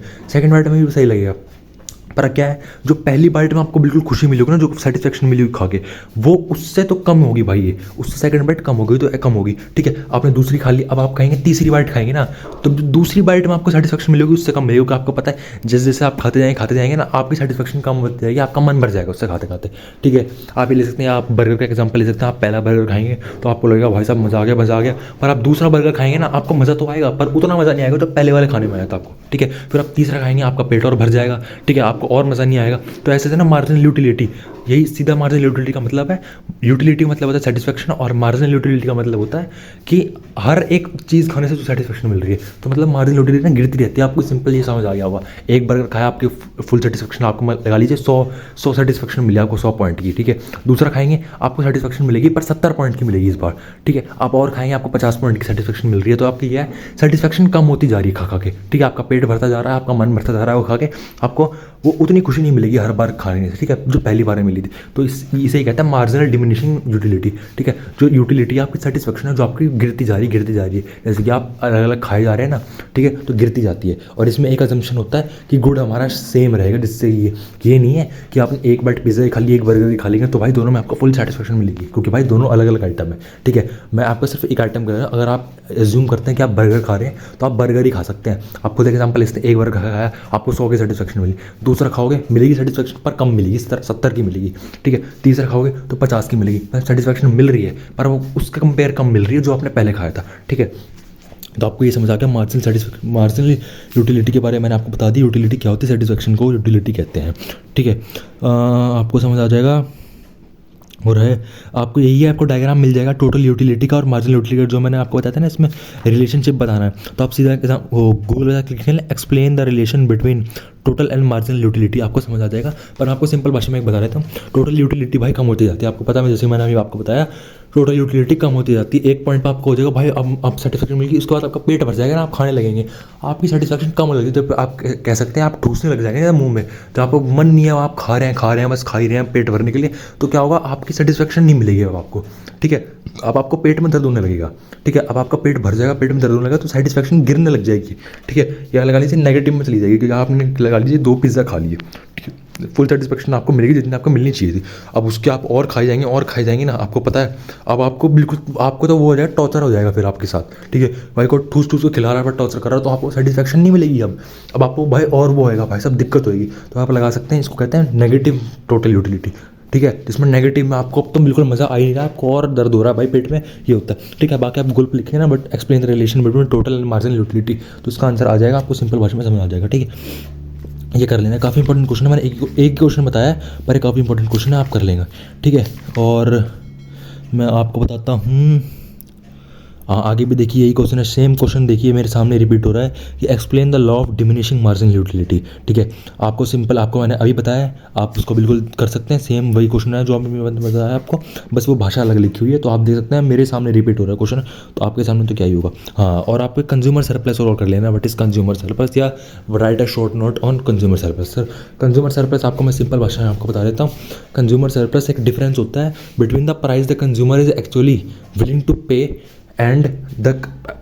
भी सही लगेगा, पर क्या है, जो पहली बाइट में आपको बिल्कुल खुशी मिली होगी ना, जो सेटिस्फेक्शन मिली होगी खा के, वो उससे तो कम होगी भाई, ये उससे सेकंड बाइट कम होगी तो कम होगी, ठीक है। आपने दूसरी खा ली, अब आप खाएंगे तीसरी बाइट खाएंगे ना, तो जो दूसरी बाइट में आपको सेटिस्फेक्शन मिलेगी उससे कम मिलेगी, क्योंकि आपको पता है जैसे जैसे आप खाते जाएंगे ना, आपकी सेटिस्फेक्शन कम होती जाएगी, आपका मन भर जाएगा उससे खाते खाते, ठीक है। आप ये ले सकते हैं, आप बर्गर का एग्जाम्पल ले सकते हैं। आप पहला बर्गर खाएंगे तो आपको लगेगा भाई साहब मज़ा आ गया, मज़ा आ गया, पर आप दूसरा बर्गर खाएंगे ना, आपको मज़ा तो आएगा पर उतना मज़ा नहीं आएगा जो पहले वाले खाने में आया था आपको, ठीक है। फिर आप तीसरा खाएंगे, आपका पेट और भर जाएगा, ठीक है, आपको और मज़ा नहीं आएगा। तो ऐसे से ना मार्जिनल यूटिलिटी, यही सीधा मार्जिनल यूटिलिटी का मतलब है। यूटिलिटी मतलब होता है सेटिस्फेक्शन, और मार्जिनल यूटिलिटी का मतलब होता है कि हर एक चीज़ खाने से जो सेटिस्फेक्शन मिल रही है। तो मतलब मार्जिनल यूटिलिटी ना गिरती रहती है। आपको सिंपल ये समझ आ गया होगा, एक बर्गर खाया, आपकी फुल सेटिस्फेक्शन आपको लगा लीजिए 100 सेटिस्फेक्शन मिली आपको 100 पॉइंट की, ठीक है। दूसरा खाएंगे आपको सेटिस्फेक्शन मिलेगी पर 70 पॉइंट की मिलेगी इस बार, ठीक है। आप और खाएंगे आपको 50 पॉइंट की सेटिस्फेक्शन मिल रही है। तो आपकी क्या है, सेटिस्फेक्शन कम होती जा रही है खा खा के, ठीक है। आपका पेट भरता जा रहा है, आपका मन भरता जा रहा है वो खा के, आपको वो उतनी खुशी नहीं मिलेगी हर बार खाने से, ठीक है, जो पहली बार में मिली थी। तो इसे ही कहते हैं मार्जिनल डिमिनिशिंग यूटिलिटी, ठीक है। जो यूटिलिटी आपकी सेटिस्फेक्शन है जो आपकी गिरती जा रही है, जैसे कि आप अलग अलग खाए जा रहे हैं ना, ठीक है, तो गिरती जाती है। और इसमें एक अजम्पशन होता है कि गुड हमारा सेम रहेगा, जिससे ये नहीं है कि आपने एक बाइट पिज़्ज़ा खा ली, एक बर्गर की खा लेंगे तो भाई दोनों में आपको फुल सेटिस्फेक्शन मिलेगी, क्योंकि भाई दोनों अलग अलग आइटम है, ठीक है। मैं आपको सिर्फ एक आइटम कर रहा हूँ। अगर आप एज्यूम करते हैं कि आप बर्गर खा रहे हैं तो आप बर्गर ही खा सकते हैं। आप खुद एग्जाम्पल लेते हैं, एक बर्गर खाया आपको 100 की सेटिस्फेक्शन मिली, दूसरा खाओगे मिलेगी सेटिस्फेक्शन पर कम मिलेगी, 70 की मिलेगी, ठीक है। तीसरा खाओगे तो 50 की मिलेगी, सेटिस्फेक्शन मिल रही है पर वो उसके कंपेयर कम मिल रही है जो आपने पहले खाया था, ठीक है। तो आपको ये समझ आ गया मार्जिनल यूटिलिटी के बारे में मैंने आपको बता दी। यूटिलिटी क्या होती है, सेटिस्फेक्शन को यूटिलिटी कहते हैं, ठीक है। आपको समझ आ जाएगा। और है आपको यही है, आपको डायग्राम मिल जाएगा टोटल यूटिलिटी का और मार्जिनल यूटिलिटी का, जो मैंने आपको बताया था ना, इसमें रिलेशनशिप बताना है। तो आप सीधा वो गूगल पर क्लिक करें, explain the relation between total and marginal utility, आपको समझ आ जाएगा। पर मैं आपको सिंपल भाषा में एक बता देता हूँ। टोटल यूटिलिटी भाई कम होती जाती है, आपको पता है, जैसे मैंने अभी आपको बताया टोटल यूटिलिटी कम होती जाती है। एक पॉइंट पर आपको हो जाएगा भाई अब आप सेटिस्फेक्शन मिलेगी, उसके बाद आपका पेट भर जाएगा ना, आप खाने लगेंगे, आपकी सेटिस्फेक्शन कम हो जाएगी, तो आप कह सकते हैं आप ठूसने लग जाएंगे मुंह में, तो आपको मन नहीं है, आप खा रहे हैं बस खा ही रहे हैं पेट भरने के लिए, तो क्या होगा, आपकी सेटिस्फेक्शन नहीं मिलेगी अब आपको, ठीक है। अब आपको पेट में दर्द होने लगेगा, ठीक है। अब आपका पेट भर जाएगा, पेट में दर्द होने लगेगा तो सेटिस्फेक्शन गिरने लग जाएगी, ठीक है। या लगा लीजिए नेगेटिव में चली जाएगी, क्योंकि आपने लगा लीजिए 2 पिज़्ज़ा खा लिए, ठीक है, फुल सेटिस्फेक्शन आपको मिलेगी जितनी आपको मिलनी चाहिए थी। अब उसके आप और खाई जाएंगे ना, आपको पता है अब आपको बिल्कुल, आपको तो वो हो जाएगा, टॉर्चर हो जाएगा फिर आपके साथ, ठीक है। भाई को ठूस ठूस को खिला रहा है पर टॉर्चर कर रहा है, तो आपको सेटिस्फेक्शन नहीं मिलेगी। अब आपको भाई और वो होएगा भाई सब दिक्कत होएगी। तो आप लगा सकते हैं, इसको कहते हैं नेगेटिव टोटल यूटिलिटी, ठीक है। जिसमें नेगेटिव में आपको अब तो बिल्कुल मज़ा आ ही नहीं रहा है, आपको और दर्द हो रहा है भाई पेट में, ये होता है, ठीक है। बाकी आप गूगल पर लिखें ना, but explain the relation between total and marginal utility, तो इसका आंसर आ जाएगा, आपको सिंपल भाषा में समझ आ जाएगा, ठीक है। ये कर लेना, काफ़ी इंपॉर्टेंट क्वेश्चन है, मैंने एक क्वेश्चन बताया पर ये काफ़ी इंपॉर्टेंट क्वेश्चन है, आप कर लेंगे, ठीक है। और मैं आपको बताता हूँ, आगे भी देखिए यही क्वेश्चन है, सेम क्वेश्चन देखिए मेरे सामने रिपीट हो रहा है कि explain the law of diminishing marginal utility, ठीक है। आपको सिंपल, आपको मैंने अभी बताया, आप उसको बिल्कुल कर सकते हैं, सेम वही क्वेश्चन है जो मैंने बताया आपको, बस वो भाषा अलग लिखी हुई है। तो आप देख सकते हैं मेरे सामने रिपीट हो रहा है क्वेश्चन, तो आपके सामने तो क्या ही होगा। हाँ, और आपको कंज्यूमर सरप्लस और कर लेना, व्हाट इज कंज्यूमर सरप्लस, या right a short note on consumer surplus. Sir consumer surplus आपको मैं सिंपल भाषा में आपको बता देता हूँ। कंज्यूमर सरप्लस एक डिफरेंस होता है between the price the consumer is actually willing to pay and the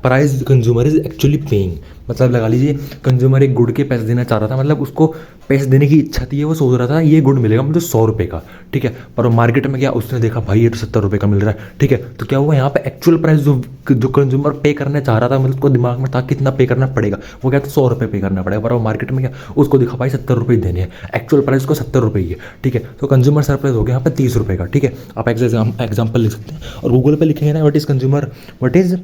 price consumer is actually paying. मतलब लगा लीजिए कंज्यूमर एक गुड के पैसे देना चाह रहा था, मतलब उसको पैसे देने की इच्छा थी, वो सोच रहा था ये गुड मिलेगा मुझे 100 रुपये का, ठीक है। पर मार्केट में क्या, उसने देखा भाई ये तो 70 रुपये का मिल रहा है, ठीक है। तो क्या हुआ, यहाँ पे एक्चुअल प्राइस जो कंज्यूमर पे करना चाह रहा था, मतलब उसको दिमाग में था कितना पे करना पड़ेगा, वो क्या, तो 100 रुपये पे करना पड़ेगा। पर वो मार्केट में क्या, उसको दिखा भाई 70 रुपये देने हैं, एक्चुअल प्राइस को 70 रुपये ही है, ठीक है। तो कंज्यूमर सरप्लस हो गया यहाँ पे 30 रुपये का, ठीक है। आप एग्जाम्पल लिख सकते हैं, और गूगल पे लिखेंगे ना व्हाट इज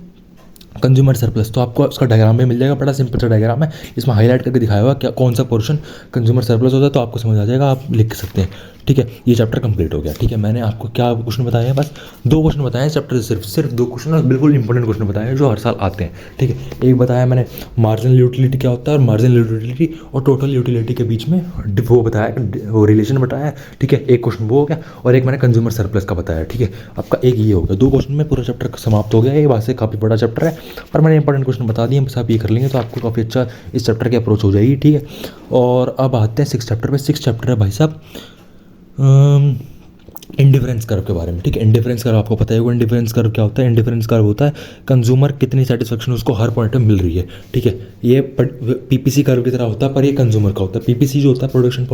कंज्यूमर सरप्लस, तो आपको उसका डायग्राम में मिल जाएगा, बड़ा सिंपल सा डायग्राम है, इसमें हाईलाइट करके दिखाया हुआ क्या कौन सा पोर्शन कंज्यूमर सरप्लस होता है, तो आपको समझ आ जाएगा, आप लिख सकते हैं, ठीक है। ये चैप्टर कंप्लीट हो गया, ठीक है। मैंने आपको क्या क्वेश्चन बताए हैं, बस 2 क्वेश्चन बताए हैं चैप्टर से, सिर्फ 2 क्वेश्चन और बिल्कुल इंपॉर्टेंट क्वेश्चन बताए हैं जो हर साल आते हैं, ठीक है। एक बताया मैंने मार्जिनल यूटिलिटी क्या होता है, और मार्जिनल यूटिलिटी और टोटल यूटिलिटी के बीच में वो बताया, वो रिलेशन बताया, ठीक है। एक क्वेश्चन वो हो गया, और एक मैंने कंज्यूमर सरप्लस का बताया, ठीक है। आपका एक ये हो गया, 2 क्वेश्चन में पूरा चैप्टर समाप्त हो गया। ये बात से काफ़ी बड़ा चैप्टर है, पर मैंने इंपॉर्टेंट क्वेश्चन बता दिए, बस आप ये कर लेंगे तो आपको काफ़ी अच्छा इस चैप्टर की अप्रोच हो जाएगी, ठीक है। और अब आते हैं 6 चैप्टर पे। 6 चैप्टर है भाई साहब इंडिफरेंस कर्व के बारे में, ठीक है। इंडिफरेंस कर्व आपको पता है होगा, इंडिफरेंस कर्व क्या होता है। इंडिफरेंस कर्व होता है कंज्यूमर कितनी सेटिस्फेक्शन उसको हर पॉइंट पे मिल रही है, ठीक है। ये पीपीसी कर्व की तरह होता है, पर ये कंज्यूमर का होता है। पीपीसी जो होता है प्रोडक्शन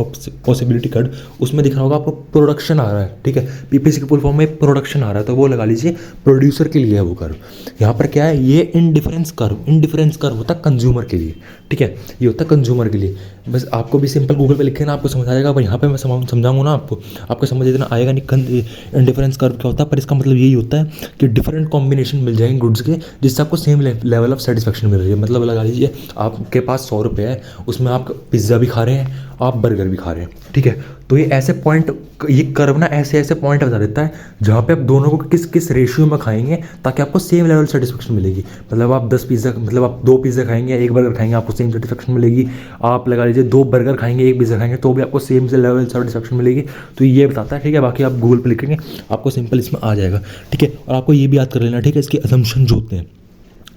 पॉसिबिलिटी कर्व, उसमें दिख रहा होगा आपको प्रोडक्शन आ रहा है, ठीक है। पीपीसी के फुल फॉर्म में प्रोडक्शन आ रहा है, तो वो लगा लीजिए प्रोड्यूसर के लिए है वो कर्व। यहाँ पर क्या है, ये इंडिफरेंस कर्व होता है कंज्यूमर के लिए, ठीक है। ये होता है कंज्यूमर के लिए। बस आपको भी सिंपल गूगल पे लिखे ना, आपको समझ आ जाएगा। पर यहाँ पे मैं समझाऊंगा ना आपको समझ इतना आएगा नहीं इंडिफरेंस कर्व क्या होता है। पर इसका मतलब यही होता है कि डिफरेंट कॉम्बिनेशन मिल जाएंगे गुड्स के, जिससे आपको सेम लेवल ऑफ सेटिस्फेक्शन मिल रही है। मतलब लगा लीजिए आपके पास 100 रुपये है, उसमें आप पिज़्ज़ा भी खा रहे हैं, आप बर्गर भी खा रहे हैं, ठीक है। तो ये ऐसे पॉइंट, ये कर्व ना ऐसे ऐसे पॉइंट बता देता है जहाँ पे आप दोनों को किस किस रेशियो में खाएंगे ताकि आपको सेम लेवल सेटिस्फेक्शन मिलेगी। मतलब आप 10 पिज़्ज़ा, मतलब आप 2 पिज़्ज़ा खाएंगे, 1 बर्गर खाएंगे, आपको सेम सेटिस्फेक्शन मिलेगी। आप लगा लीजिए 2 बर्गर खाएंगे, 1 पिज़्ज़ा खाएंगे, तो भी आपको सेम से लेवल सेटिस्फेक्शन मिलेगी। तो ये बताता है, ठीक है। बाकी आप गूगल पर लिखेंगे, आपको सिंपल इसमें आ जाएगा, ठीक है। और आपको ये भी याद कर लेना, ठीक है, इसके असम्पशन जो होते हैं।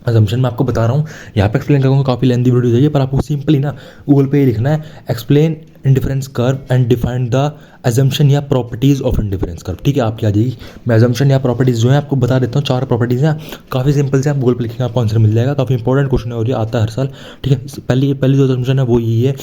असम्पशन मैं आपको बता रहा हूँ, यहाँ पे एक्सप्लेन करूँगा, काफ़ी लेंथी वीडियो चाहिए, पर आपको सिंपली ना गूगल पे ही लिखना है, explain indifference curve and define the assumption या प्रॉपर्टीज़ ऑफ इंडिफरेंस कर्व, ठीक है। आपकी आ जाएगी। मैं असम्पशन या प्रॉपर्टीज़ जो है आपको बता देता हूँ। 4 प्रॉपर्टीज़ हैं, काफ़ी सिंपल से, आप गूगल पे लिखेंगे आपको आंसर मिल जाएगा। काफ़ी इंपॉर्टेंट क्वेश्चन है और ये आता है हर साल, ठीक है। पहली जो असम्पशन है वो यही है,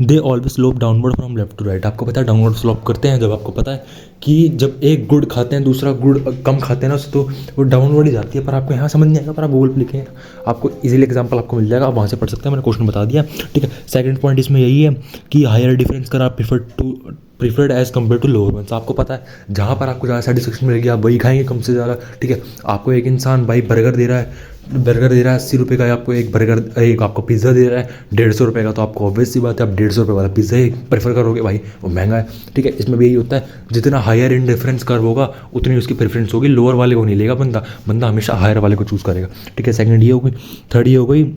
they always slope downward from left to right. आपको पता है डाउनवर्ड स्लोप करते हैं जब आपको पता है कि जब एक गुड़ खाते हैं दूसरा गुड़ कम खाते हैं ना, उससे तो वो डाउनवर्ड ही जाती है। पर आपको यहाँ समझ नहीं आएगा, पर आप गूगल पे लिखेंगे आपको इजीली एग्जांपल आपको मिल जाएगा, आप वहाँ से पढ़ सकते हैं। मैंने क्वेश्चन बता दिया, ठीक है। सेकंड पॉइंट इसमें यही है कि हायर डिफरेंस कर आप preferred as compare to lower ones. आपको पता है जहाँ पर आपको ज़्यादा सेटिस्फेक्शन मिलेगी आप वही खाएंगे कम से ज़्यादा, ठीक है। आपको एक इंसान भाई बर्गर दे रहा है 80 रुपये का, आपको एक आपको पिज़्ज़ा दे रहा है 150 रुपये का, तो आपको ऑब्वियस सी बात है आप 150 रुपये वाला पिज़्ज़ा ही प्रेफर करोगे भाई, वो महंगा है, ठीक है। इसमें भी यही होता है, जितना हायर इंडिफरेंस कर्व होगा उतनी उसकी प्रेफरेंस होगी, लोअर वाले को नहीं लेगा बंदा हमेशा हायर वाले को चूज़ करेगा, ठीक है। सेकंड ये हो गई। थर्ड ये हो गई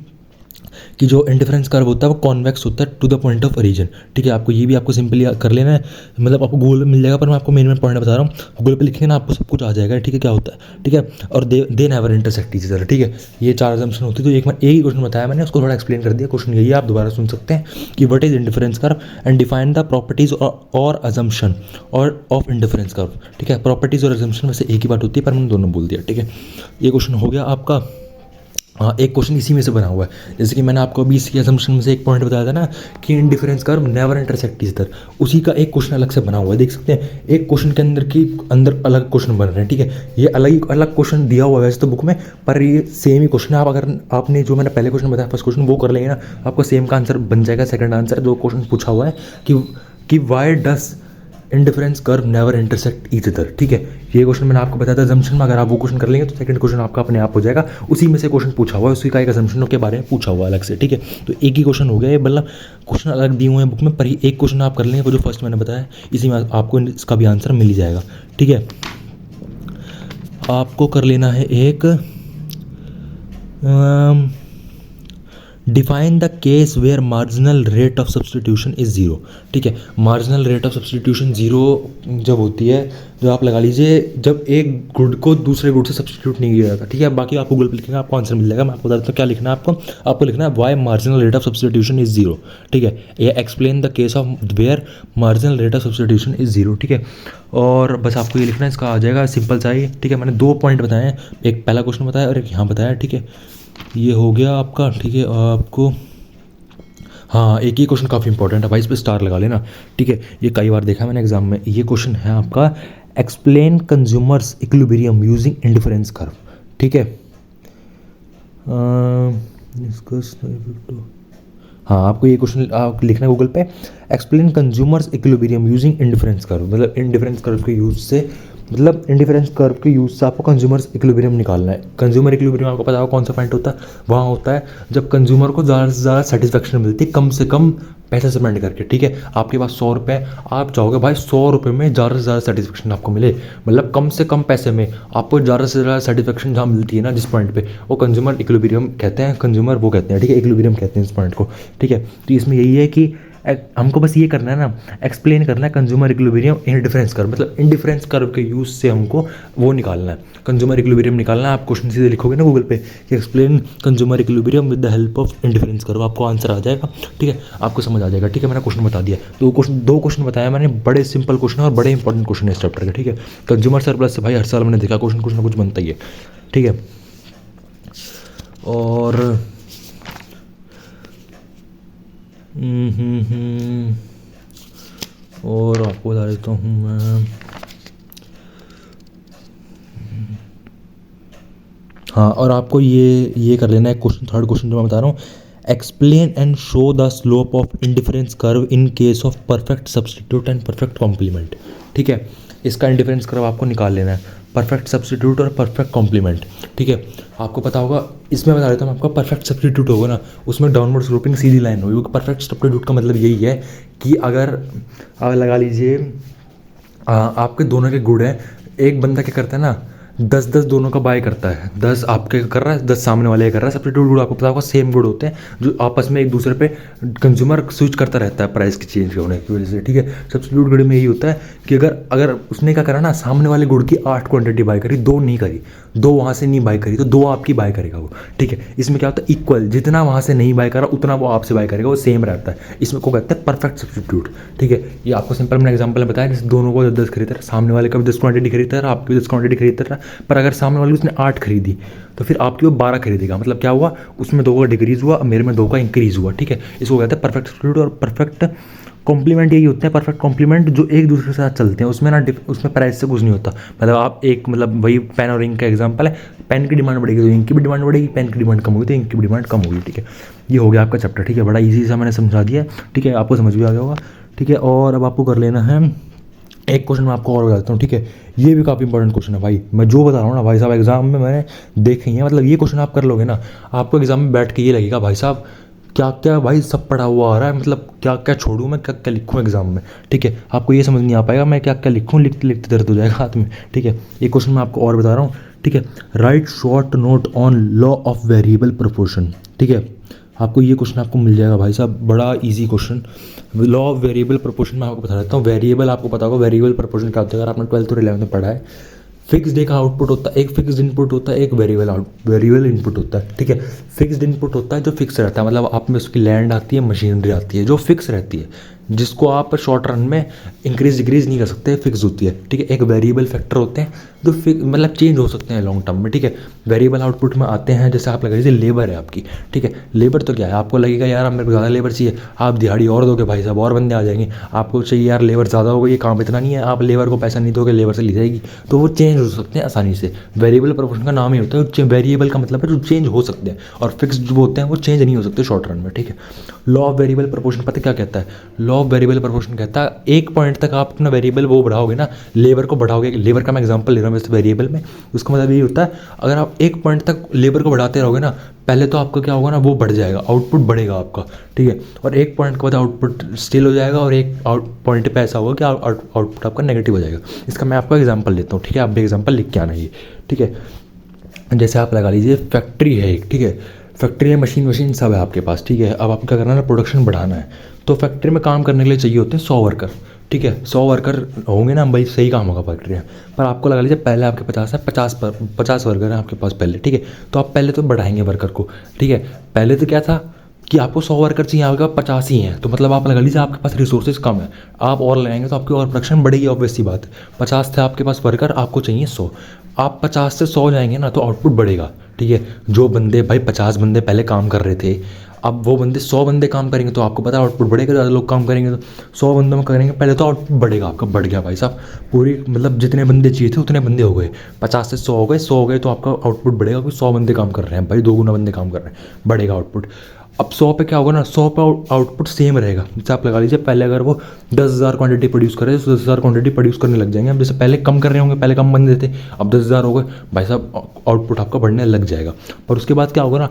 कि जो इंडिफरेंस कर्व होता है वो कॉन्वेक्स होता है to the point of origin, ठीक है। आपको ये भी आपको सिंपली कर लेना है, मतलब आपको गूगल में मिल जाएगा, पर मैं आपको मेन पॉइंट बता रहा हूँ। गूगल पे लिखेंगे ना आपको सब कुछ आ जाएगा, ठीक है, क्या होता है, ठीक है। और they never intersect each other, ठीक है। ये 4 असम्पशन होती है। तो एक ही क्वेश्चन बताया मैंने, उसको थोड़ा एक्सप्लेन कर दिया। क्वेश्चन यही है, आप दोबारा सुन सकते हैं कि what is indifference curve and define the properties और असम्पशन और ऑफ इंडिफरेंस कर्व, ठीक है। प्रॉपर्टीज और असम्पशन वैसे एक ही बात होती है, पर मैंने दोनों बोल दिया, ठीक है। ये क्वेश्चन हो गया आपका। हाँ, एक क्वेश्चन इसी में से बना हुआ है, जैसे कि मैंने आपको अभी इसकी असम्पशन में से एक पॉइंट बताया था ना कि indifference curve never intersect each other, उसी का एक क्वेश्चन अलग से बना हुआ है, देख सकते हैं। एक क्वेश्चन के अंदर अलग क्वेश्चन बन रहे हैं, ठीक है। ये अलग क्वेश्चन दिया हुआ है वैसे तो बुक में, पर ये सेम ही क्वेश्चन है। आप अगर आपने जो मैंने पहले क्वेश्चन बताया फर्स्ट क्वेश्चन वो कर लेंगे ना, आपको सेम का आंसर बन जाएगा। सेकंड आंसर जो क्वेश्चन पूछा हुआ है कि वाई डस indifference curve never intersect each other, ठीक है। ये क्वेश्चन मैंने आपको बताया था असम्पशन में, अगर आप वो क्वेश्चन कर लेंगे तो सेकंड क्वेश्चन आपका अपने आप हो जाएगा। उसी में से क्वेश्चन पूछा हुआ है, उसी का एक असम्पशनों के बारे में पूछा हुआ है अलग से, ठीक है। तो एक ही क्वेश्चन हो गया ये, मतलब क्वेश्चन अलग दिए हुए हैं बुक में, पर एक क्वेश्चन आप कर लेंगे वो जो फर्स्ट मैंने बताया, इसी में आपको इसका भी आंसर मिल ही जाएगा, ठीक है। आपको कर लेना है एक define the case where marginal rate of substitution is zero, ठीक है। Marginal rate of substitution zero जब होती है, जो आप लगा लीजिए जब एक गुड को दूसरे गुड से सब्सटीट्यूट नहीं किया जाता, ठीक है। बाकी आप गूगल पर लिखेंगे आपको आंसर मिल जाएगा। मैं आपको बता देता हूँ क्या लिखना है आपको लिखना है why marginal rate of substitution is zero, ठीक है। ये explain the case of where marginal rate of substitution is zero, ठीक है। और बस आपको ये लिखना है, इसका आ जाएगा सिंपल सा ही, ठीक है। मैंने 2 पॉइंट बताए हैं, एक पहला क्वेश्चन बताया और एक यहाँ बताया, ठीक है। ये हो गया आपका, ठीक है। आपको हाँ, एक ही क्वेश्चन काफ़ी इंपॉर्टेंट है भाई, इस पर स्टार लगा लेना, ठीक है। ये कई बार देखा मैंने एग्जाम में। ये क्वेश्चन है आपका explain consumers equilibrium using indifference curve, ठीक है। हाँ, आपको ये क्वेश्चन आप लिखना है गूगल पे, explain consumers equilibrium using indifference curve, मतलब इंडिफरेंस कर्व के यूज से, मतलब इंडिफरेंस कर्व के यूज से आपको कंज्यूमर्स इक्विलिब्रियम निकालना है। कंज्यूमर इक्विलिब्रियम आपको पता है कौन सा पॉइंट होता है, वहाँ होता है जब कंज्यूमर को ज़्यादा से ज़्यादा सेटिस्फेक्शन मिलती है कम से कम पैसे स्पेंड करके, ठीक है। आपके पास 100 रुपये, आप चाहोगे भाई 100 रुपये में ज़्यादा से ज़्यादा सेटिस्फेक्शन आपको मिले, मतलब कम से कम पैसे में आपको ज़्यादा से ज़्यादा सेटिस्फेक्शन जहाँ मिलती है ना, जिस पॉइंट पे वो कंज्यूमर इक्विलिब्रियम कहते हैं, कंज्यूमर वो कहते हैं, ठीक है, इक्विलिब्रियम कहते हैं इस पॉइंट को, ठीक है। तो इसमें यही है कि हमको बस ये करना है ना, एक्सप्लेन करना है कंज्यूमर इक्विलिब्रियम इंडिफरेंस कर्व, मतलब इंडिफरेंस कर्व के यूज़ से हमको वो निकालना है, कंज्यूमर इक्विलिब्रियम निकालना है। आप क्वेश्चन सीधे लिखोगे ना गूगल पे कि explain consumer equilibrium with the help of indifference curve, आपको आंसर आ जाएगा। ठीक है, आपको समझ आ जाएगा। ठीक है, मैंने क्वेश्चन बता दिया, दो क्वेश्चन बताया मैंने, बड़े सिंपल क्वेश्चन और बड़े इंपॉर्टेंट क्वेश्चन है इस चैप्टर के। ठीक है, कंज्यूमर सरप्लस से भाई हर साल मैंने देखा क्वेश्चन कुछ ना कुछ बनता ही है। ठीक है, और और आपको बता देता हूँ मैं, हाँ, और आपको ये कर लेना है क्वेश्चन, थर्ड क्वेश्चन जो मैं बता रहा हूँ, explain and show the slope of indifference curve in case of perfect substitute and perfect complement. ठीक है, इसका इंडिफरेंस कर्व आपको निकाल लेना है, परफेक्ट सब्सटीट्यूट और परफेक्ट कॉम्प्लीमेंट। ठीक है, आपको पता होगा, इसमें बता देता हूँ आपका, परफेक्ट सब्सटीट्यूट होगा ना, उसमें डाउनवर्ड स्लोपिंग सीधी लाइन होगी, क्योंकि परफेक्ट सब्सटीट्यूट का मतलब यही है कि अगर लगा लीजिए आपके दोनों के गुण हैं, एक बंदा क्या करता है ना, 10-10 दोनों का बाय करता है, 10 आपके कर रहा है, 10 सामने वाले का कर रहा है। सब्स्टिट्यूट गुड आपको पता होगा सेम गुड होते हैं, जो आपस में एक दूसरे पे कंज्यूमर स्विच करता रहता है प्राइस की चेंज होने की वजह से। ठीक है, सब्स्टिट्यूट गुड में यही होता है कि अगर उसने क्या करा ना, सामने वाले गुड की 8 क्वांटिटी बाय करी, 2 नहीं करी, 2 वहाँ से नहीं बाय करी, तो 2 आपकी बाय करेगा वो। ठीक है, इसमें क्या होता है, इक्वल, जितना वहाँ से नहीं बाय करा उतना वो आपसे बाय करेगा, वो सेम रहता है। इसमें को कहते हैं परफेक्ट सब्स्टिट्यूट। ठीक है, ये आपको सिंपल मैंने एग्जांपल बताया, जैसे दोनों को 10 खरीदा, सामने वाले का भी 10 क्वांटिटी खरीदता है, आपकी भी 10 क्वांटिटी खरीदता है, पर अगर सामने वाले उसने 8 खरीदी तो फिर आपकी वो 12 खरीदेगा। मतलब क्या हुआ, उसमें 2 का डिक्रीज हुआ, मेरे में 2 का इंक्रीज हुआ। ठीक है, इसको कहते हैं परफेक्ट सब्स्टिट्यूट और परफेक्ट कॉम्प्लीमेंट। यही होते हैं परफेक्ट कॉम्प्लीमेंट जो एक दूसरे के साथ चलते हैं, उसमें ना उसमें प्राइस से कुछ नहीं होता। मतलब आप एक, मतलब वही पेन और इंक का एग्जांपल है, पेन की डिमांड बढ़ेगी तो इंक की भी डिमांड बढ़ेगी, पेन की डिमांड कम होगी तो इंक की भी डिमांड कम होगी। ठीक है, ये हो गया आपका चैप्टर। ठीक है, बड़ा ईजी सा मैंने समझा दिया। ठीक है, आपको समझ भी आ गया होगा। ठीक है, और अब आपको कर लेना है एक क्वेश्चन, मैं आपको और बताता हूँ। ठीक है, ये भी काफ़ी इंपॉर्टेंट क्वेश्चन है भाई, मैं जो बता रहा हूँ ना भाई साहब, एग्जाम में मैंने देखे ही है। मतलब ये क्वेश्चन आप कर लोगे ना, आपको एग्जाम में बैठ के ये लगेगा भाई साहब क्या क्या भाई सब पढ़ा हुआ आ रहा है, मतलब क्या क्या छोड़ूं मैं, क्या क्या लिखूं एग्जाम में। ठीक है, आपको ये समझ नहीं आ पाएगा मैं क्या क्या लिखूं, लिखते लिखते दर्द हो जाएगा हाथ में। ठीक है, ये क्वेश्चन मैं आपको और बता रहा हूँ। ठीक है, right short note on law of variable proportion. ठीक है, आपको ये क्वेश्चन आपको मिल जाएगा भाई साहब, बड़ा easy question. Law of variable proportion मैं आपको बता देता हूँ। वेरिएबल आपको पता होगा, वेरिएबल प्रोपोर्शन क्या होता है, अगर आपने 12th और 11th में पढ़ा है। फिक्स्ड एक आउटपुट होता है, एक फिक्स्ड इनपुट होता है, एक वेरिएबल इनपुट होता है। ठीक है, फिक्स्ड इनपुट होता है जो फिक्स रहता है, मतलब आप में उसकी लैंड आती है, मशीनरी आती है जो फिक्स रहती है, जिसको आप शॉर्ट रन में इंक्रीज डिक्रीज नहीं कर सकते, फिक्स होती है। ठीक है, एक वेरिएबल फैक्टर होते हैं जो मतलब चेंज हो सकते हैं लॉन्ग टर्म में। ठीक है, वेरिएबल आउटपुट में आते हैं, जैसे आप लगा लीजिए लेबर है आपकी। ठीक है, लेबर तो क्या है, आपको लगेगा यार मेरे को ज़्यादा लेबर चाहिए, आप दिहाड़ी और दोगे भाई साहब, और बंदे आ जाएंगे। आपको चाहिए यार लेबर ज़्यादा होगा, ये काम इतना नहीं है, आप लेबर को पैसा नहीं दोगे, लेबर से ली जाएगी, तो वो चेंज हो सकते हैं आसानी से। वेरिएबल प्रोपोर्शन का नाम ही होता है, वेरिएबल का मतलब है जो चेंज हो सकते हैं, और फिक्स जो होते हैं वो चेंज नहीं हो सकते शॉर्ट रन में। ठीक है, लॉ ऑफ वेरिएबल प्रोपोर्शन पता क्या कहता है, लॉ ऑफ वेरिएबल प्रोपोर्शन कहता है एक पॉइंट तक आप अपना वेरिएबल वो बढ़ाओगे ना, लेबर को बढ़ाओगे। लेबर का मैं एग्जांपल ले रहा हूँ वैसे वेरिएबल में, उसका मतलब ये होता है अगर आप एक पॉइंट तक लेबर को बढ़ाते रहोगे ना, पहले तो आपका क्या होगा ना, वो बढ़ जाएगा, आउटपुट बढ़ेगा आपका। ठीक है, और एक पॉइंट के बाद आउटपुट स्टिल हो जाएगा, और एक पॉइंट पे ऐसा होगा कि आउटपुट आपका नेगेटिव हो जाएगा। इसका मैं आपको एग्जांपल देता हूँ। ठीक है, आप भी एग्जांपल लिख के आना ये। ठीक है, जैसे आप लगा लीजिए फैक्ट्री है एक। ठीक है, फैक्ट्री है, मशीन सब है आपके पास। ठीक है, अब आपको क्या करना है ना, प्रोडक्शन बढ़ाना है, तो फैक्ट्री में काम करने के लिए चाहिए होते हैं 100 वर्कर। ठीक है, 100 वर्कर होंगे ना भाई, सही काम होगा फैक्ट्री में। पर आपको लगा लीजिए पहले आपके 50 है, 50 वर्कर हैं आपके पास पहले। ठीक है, तो आप पहले तो बढ़ाएंगे वर्कर को। ठीक है, पहले तो क्या था कि आपको 100 वर्कर चाहिए, आपके पास 50 ही हैं, तो मतलब आप लगा लीजिए आपके पास रिसोर्सेज कम है, आप और लगाएंगे तो आपकी और प्रोडक्शन बढ़ेगी, ऑब्वियस सी बात है। 50 थे आपके पास वर्कर, आपको चाहिए 100, आप 50 से 100 जाएंगे ना तो आउटपुट बढ़ेगा। ठीक है, जो बंदे भाई 50 बंदे पहले काम कर रहे थे, अब वो बंदे 100 बंदे काम करेंगे तो आपको पता है आउटपुट बढ़ेगा। ज़्यादा लोग काम करेंगे तो 100 बंदों में करेंगे पहले तो आउटपुट बढ़ेगा आपका, बढ़ गया भाई साहब पूरी, मतलब जितने बंदे चाहिए थे उतने बंदे हो गए, 50 से 100 हो गए, 100 हो गए तो आपका आउटपुट बढ़ेगा, क्योंकि 100 बंदे काम कर रहे हैं भाई, 2 गुना बंदे काम कर रहे हैं, बढ़ेगा आउटपुट। अब 100 पे क्या होगा ना, 100 पे आउटपुट सेम रहेगा। जैसे आप लगा लीजिए पहले अगर वो 10,000 क्वांटिटी प्रोड्यूस करे तो 10,000 क्वांटिटी प्रोड्यूस करने लग जाएंगे। अब जैसे पहले कम कर रहे होंगे, पहले कम बंदे थे, अब 10,000 हो गए भाई साहब, आउटपुट आपका बढ़ने लग जाएगा। और उसके बाद क्या होगा ना,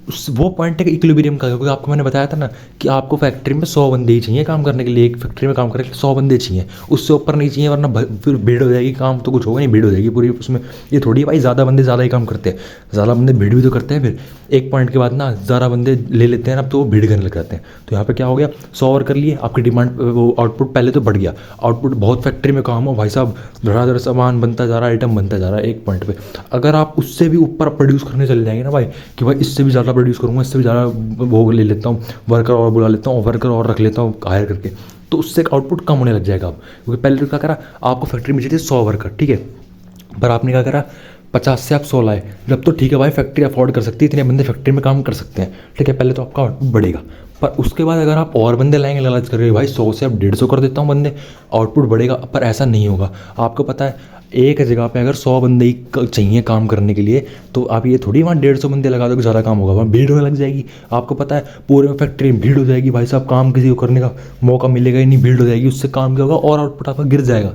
उस वो पॉइंट है इक्विलिब्रियम का, क्योंकि आपको मैंने बताया था ना कि आपको फैक्ट्री में 100 बंदे ही चाहिए काम करने के लिए, एक फैक्ट्री में काम करने के लिए 100 बंदे चाहिए, उससे ऊपर नहीं चाहिए, वरना फिर भीड़ हो जाएगी, काम तो कुछ होगा नहीं, भीड़ हो जाएगी पूरी उसमें। ये थोड़ी भाई ज़्यादा बंदे ज़्यादा ही काम करते हैं, ज़्यादा बंदे भीड़ भी तो करते हैं, फिर एक पॉइंट के बाद ना ज़्यादा बंदे ले लेते हैं ना, अब तो वो भीड़ करने लग जाते हैं। तो यहाँ पे क्या हो गया, 100 ओवर कर लिए, आपकी डिमांड वो आउटपुट पहले तो बढ़ गया, आउटपुट बहुत फैक्ट्री में काम हो भाई साहब, धड़ाधड़ सामान बनता जा रहा है, आइटम बनता जा रहा है एक पॉइंट पे। अगर आप उससे भी ऊपर प्रोड्यूस करने चले जाएंगे ना भाई, कि भाई इससे भी ज़्यादा प्रोड्यूस करूँगा, इससे भी ज़्यादा वो ले लेता हूँ, वर्कर और बुला लेता हूँ, वर्कर और रख लेता हूँ हायर करके, तो उससे आउटपुट कम होने लग जाएगा आप। क्योंकि पहले तो क्या करा, आपको फैक्ट्री में चाहिए 100 वर्कर, ठीक है, पर आपने क्या करा, 50 से आप 100 लाए, जब तो ठीक है भाई, फैक्ट्री अफोर्ड कर सकती है, इतने बंदे फैक्ट्री में काम कर सकते हैं, ठीक है, पहले तो आपका आउटपुट बढ़ेगा। पर उसके बाद अगर आप और बंदे लाएंगे, लालच करेंगे भाई 100 से अब 150 कर देता हूँ बंदे, आउटपुट बढ़ेगा, पर ऐसा नहीं होगा। आपको पता है एक जगह पे अगर 100 बंदे ही चाहिए काम करने के लिए, तो आप ये थोड़ी वहाँ 150 बंदे लगा दो कि ज़्यादा काम होगा, वहाँ भीड़ होने लग जाएगी। आपको पता है पूरे फैक्ट्री में भीड़ हो जाएगी भाई साहब, काम किसी को करने का मौका मिलेगा ही नहीं, भीड़ हो जाएगी, उससे काम क्या होगा, और आउटपुट आपका गिर जाएगा।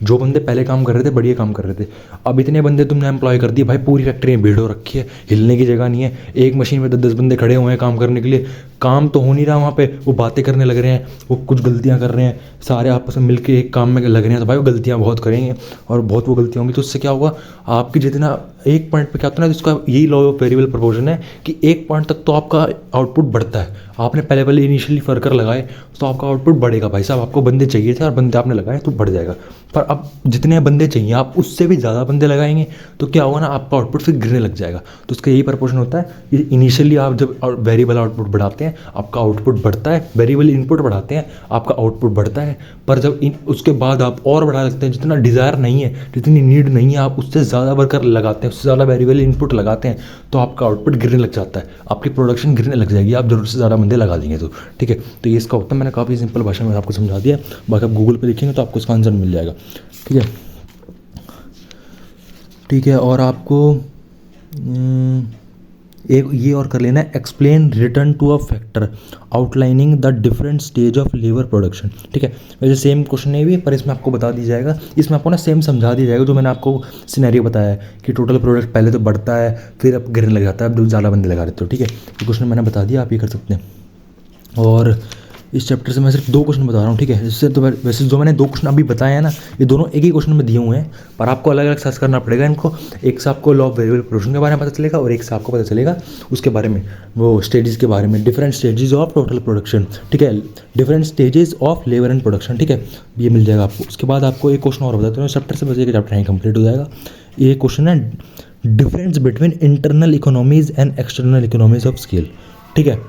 जो बंदे पहले काम कर रहे थे बढ़िया काम कर रहे थे, अब इतने बंदे तुमने एम्प्लॉय कर दिए भाई, पूरी फैक्ट्री में भीड़ हो रखी है, हिलने की जगह नहीं है, एक मशीन में 10-10 बंदे खड़े हुए हैं काम करने के लिए, काम तो हो नहीं रहा वहाँ पे, वो बातें करने लग रहे हैं, वो कुछ गलतियाँ कर रहे हैं, सारे आपस में मिलकर एक काम में लग रहे हैं, तो भाई वो गलतियाँ बहुत करेंगे और बहुत वो गलतियाँ होंगी, तो उससे क्या होगा, आपकी जितना एक पॉइंट पे क्या होता है ना, जिसका यही लॉ ऑफ वेरिएबल प्रोपोर्शन है कि एक पॉइंट तक तो आपका आउटपुट बढ़ता है। आपने पहले पहले इनिशियली वर्कर लगाए तो आपका आउटपुट बढ़ेगा भाई साहब, आपको बंदे चाहिए थे और बंदे आपने लगाए तो बढ़ जाएगा। पर अब जितने बंदे चाहिए आप उससे भी ज़्यादा बंदे लगाएंगे तो क्या होगा ना, आपका आउटपुट फिर गिरने लग जाएगा। तो उसका यही प्रपोर्शन होता है कि इनिशियली आप जब वेरिएबल आउटपुट बढ़ाते हैं आपका आउटपुट बढ़ता है, वेरिएबल इनपुट बढ़ाते हैं आपका आउटपुट बढ़ता है, पर जब उसके बाद आप और बढ़ा सकते हैं, जितना डिज़ायर नहीं है, जितनी नीड नहीं है, आप उससे ज़्यादा वर्कर लगाते हैं, उससे ज़्यादा वेरिएबल इनपुट लगाते हैं, तो आपका आउटपुट गिरने लग जाता है, आपकी प्रोडक्शन गिरने लग जाएगी, आप ज़रूरत से ज़्यादा बंदे लगा देंगे तो। ठीक है, तो ये इसका होता है, मैंने काफ़ी सिंपल भाषा में आपको समझा दिया, बाकी आप गूगल पे लिखेंगे तो आपको इसका आंसर मिल जाएगा। ठीक है, ठीक है, और आपको एक ये और कर लेना है, explain return to a factor outlining the different stage of labour production. ठीक है, वैसे सेम क्वेश्चन है भी, पर इसमें आपको बता दी जाएगा, इसमें आपको ना सेम समझा दिया जाएगा जो मैंने आपको सिनेरियो बताया है कि टोटल प्रोडक्ट पहले तो बढ़ता है फिर अब गिरने लग जाता है, अब ज़्यादा बंदे लगा देते हो। ठीक है, ये क्वेश्चन मैंने बता दिया, आप ये कर सकते हैं। और इस चैप्टर से मैं सिर्फ 2 क्वेश्चन बता रहा हूँ। ठीक है, इससे तो वैसे जो मैंने 2 क्वेश्चन अभी बताए हैं ना, ये दोनों एक ही क्वेश्चन में दिए हुए हैं, पर आपको अलग अलग सर्च करना पड़ेगा इनको। एक से आपको लॉ ऑफ वेरिएबल प्रोडक्शन के बारे में पता चलेगा और एक से आपको पता चलेगा उसके बारे में, वो स्टेजेस के बारे में, different stages of total production. ठीक है, different stages of labour and production. ठीक है, ये मिल जाएगा आपको। उसके बाद आपको एक क्वेश्चन और बताते हैं, चैप्टर से बचेगा, चैप्टर यहीं कंप्लीट हो जाएगा। ये क्वेश्चन है difference between internal economies and external economies of scale. ठीक है,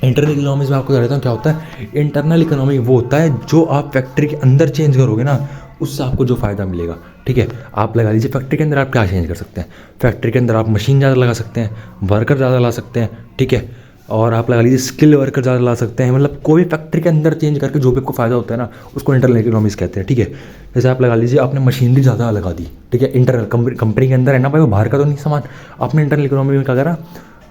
इंटरनल इकोनॉमीज में आपको बता देता हूँ क्या होता है। इंटरनल इकोनॉमी वो होता है जो आप फैक्ट्री के अंदर चेंज करोगे ना, उससे आपको जो फ़ायदा मिलेगा। ठीक है, आप लगा लीजिए फैक्ट्री के अंदर आप क्या चेंज कर सकते हैं, फैक्ट्री के अंदर आप मशीन ज़्यादा लगा सकते हैं, वर्कर ज़्यादा ला सकते हैं। ठीक है, और आप लगा लीजिए स्किल वर्कर ज़्यादा ला सकते हैं, मतलब कोई फैक्ट्री के अंदर चेंज करके जो भी आपको फ़ायदा होता है ना, उसको इंटरनल इकोनॉमीज कहते हैं। ठीक है, जैसे आप लगा लीजिए आपने मशीनरी ज़्यादा लगा दी, ठीक है, इंटरनल कंपनी के अंदर है ना भाई, वो बाहर का तो नहीं सामान, आपने इंटरनल इकोनॉमी में क्या करा,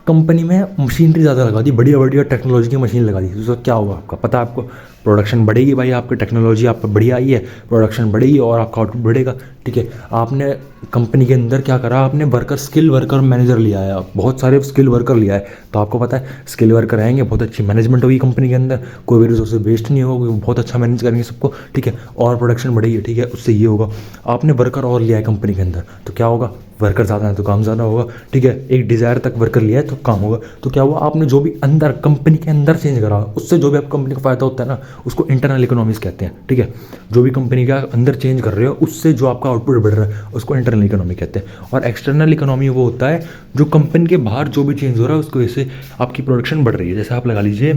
कंपनी में मशीनरी ज़्यादा लगा दी, बढ़िया बढ़िया टेक्नोलॉजी की मशीन लगा दी, तो उसका क्या होगा आपका पता है, आपको प्रोडक्शन बढ़ेगी भाई, आपकी टेक्नोलॉजी आप बढ़िया आई है, प्रोडक्शन बढ़ेगी और आपका आउटपुट बढ़ेगा। ठीक है, आपने कंपनी के अंदर क्या करा, आपने वर्कर स्किल वर्कर मैनेजर लिया है, आप बहुत सारे स्किल वर्कर लिया है, तो आपको पता है स्किल वर्कर आएंगे, बहुत अच्छी मैनेजमेंट होगी कंपनी के अंदर, कोई भी रिसोर्स वेस्ट नहीं होगा, बहुत अच्छा मैनेज करेंगे सबको। ठीक है, और प्रोडक्शन बढ़ेगी। ठीक है, उससे ये होगा, आपने वर्कर और लिया है कंपनी के अंदर, तो क्या होगा, वर्कर ज़्यादा है तो काम ज़्यादा होगा। ठीक है, एक डिज़ायर तक वर्कर लिया है तो काम होगा, तो क्या हुआ, आपने जो भी अंदर कंपनी के अंदर चेंज करा उससे जो भी आपको कंपनी को फ़ायदा होता है ना, उसको इंटरनल इकोनॉमीज कहते हैं। ठीक है, जो भी कंपनी का अंदर चेंज कर रहे हो उससे जो आपका आउटपुट बढ़ रहा है उसको इंटरनल इकोनॉमी कहते हैं। और एक्सटर्नल इकोनॉमी वो होता है जो कंपनी के बाहर जो भी चेंज हो रहा है उसकी वजह से आपकी प्रोडक्शन बढ़ रही है। जैसे आप लगा लीजिए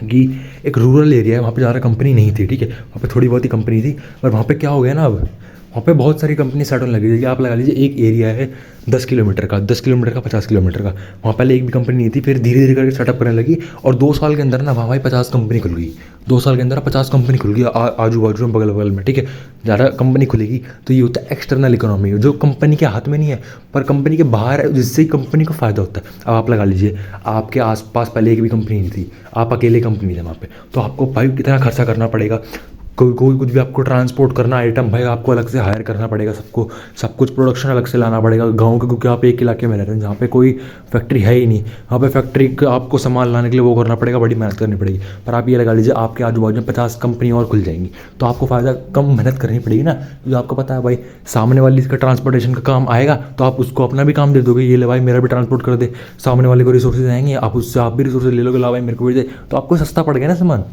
कि एक रूरल एरिया है, वहाँ पे ज़्यादा कंपनी नहीं थी, ठीक है, वहाँ पे थोड़ी बहुत ही कंपनी थी, पर वहाँ पे क्या हो गया ना, अब वहाँ पे बहुत सारी कंपनी सेट होने लगी। जैसे आप लगा लीजिए एक एरिया है 10 किलोमीटर का, 10 किलोमीटर का, 50 किलोमीटर का, वहाँ पहले एक भी कंपनी नहीं थी, फिर धीरे धीरे करके सेटअप करने लगी और 2 साल के अंदर ना वहाँ भाई 50 कंपनी खुल गई, 2 साल के अंदर 50 कंपनी खुल गई आजू बाजू में, बगल बगल में। ठीक है, ज़्यादा कंपनी खुलेगी, तो ये होता है एक्सटर्नल इकोनॉमी, जो कंपनी के हाथ में नहीं है पर कंपनी के बाहर है, जिससे कंपनी को फ़ायदा होता है। अब आप लगा लीजिए आपके आसपास पहले एक भी कंपनी नहीं थी, आप अकेले कंपनी थे वहाँ पे, तो आपको भाई कितना खर्चा करना पड़ेगा, कोई कोई कुछ भी आपको ट्रांसपोर्ट करना आइटम भाई आपको अलग से हायर करना पड़ेगा सबको, सब कुछ प्रोडक्शन अलग से लाना पड़ेगा गाँव के, क्योंकि आप एक इलाके में रह रहे हैं जहाँ पे कोई फैक्ट्री है ही नहीं। वहाँ पे फैक्ट्री का आपको सामान लाने के लिए वो करना पड़ेगा, बड़ी मेहनत करनी पड़ेगी। पर आप ये लगा लीजिए आपके आजू बाजू में 50 कंपनी और खुल जाएंगी, तो आपको फ़ायदा कम मेहनत करनी पड़ेगी ना, क्योंकि आपको पता है भाई सामने वाली इसका ट्रांसपोर्टेशन का काम आएगा तो आप उसको अपना भी काम दे दोगे, ये ले भाई मेरा भी ट्रांसपोर्ट कर दे। सामने वाले को रिसोर्सेज आएंगे, आप उससे आप भी रिसोर्सेज ले लोगे, ला भाई मेरे को भी दे, तो आपको सस्ता पड़ गया ना सामान।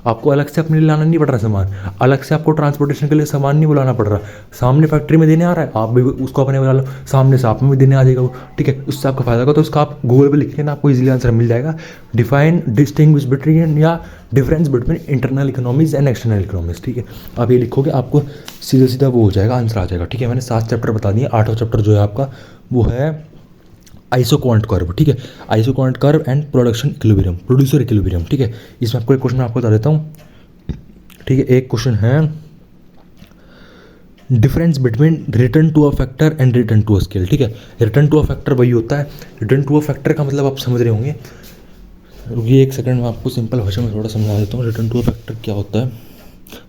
आपको अलग से अपने लिए लाना नहीं पड़ रहा सामान, अलग से आपको ट्रांसपोर्टेशन के लिए सामान नहीं बुलाना पड़ रहा, सामने फैक्ट्री में देने आ रहा है, आप भी उसको अपने बुला लो, सामने से आप में भी देने आ जाएगा वो, ठीक है। उससे आपका फायदा होगा। तो उसका आप गूगल पे लिखेंगे ना, आपको इजीली आंसर मिल जाएगा। डिफाइन डिस्टिंग्विश बिटवीन या difference between internal economies and external economies, ठीक है। आप ये लिखोगे आपको सीधा सीधा वो हो जाएगा, आंसर आ जाएगा, ठीक है। मैंने 7 चैप्टर बता दिए, 8वां चैप्टर जो है आपका वो है आइसोक्वांट कर्व, ठीक है। Isoquant curve and production equilibrium, producer equilibrium, ठीक है। इसमें आपको एक क्वेश्चन आपको बता देता हूँ, ठीक है। एक क्वेश्चन है difference between return to a factor and return to a scale, ठीक है। रिटर्न टू अ फैक्टर वही होता है, रिटर्न टू अ फैक्टर का मतलब आप समझ रहे होंगे। रुकिए एक सेकंड, मैं आपको सिंपल भाषा में थोड़ा समझा देता हूँ रिटर्न टू अ फैक्टर क्या होता है।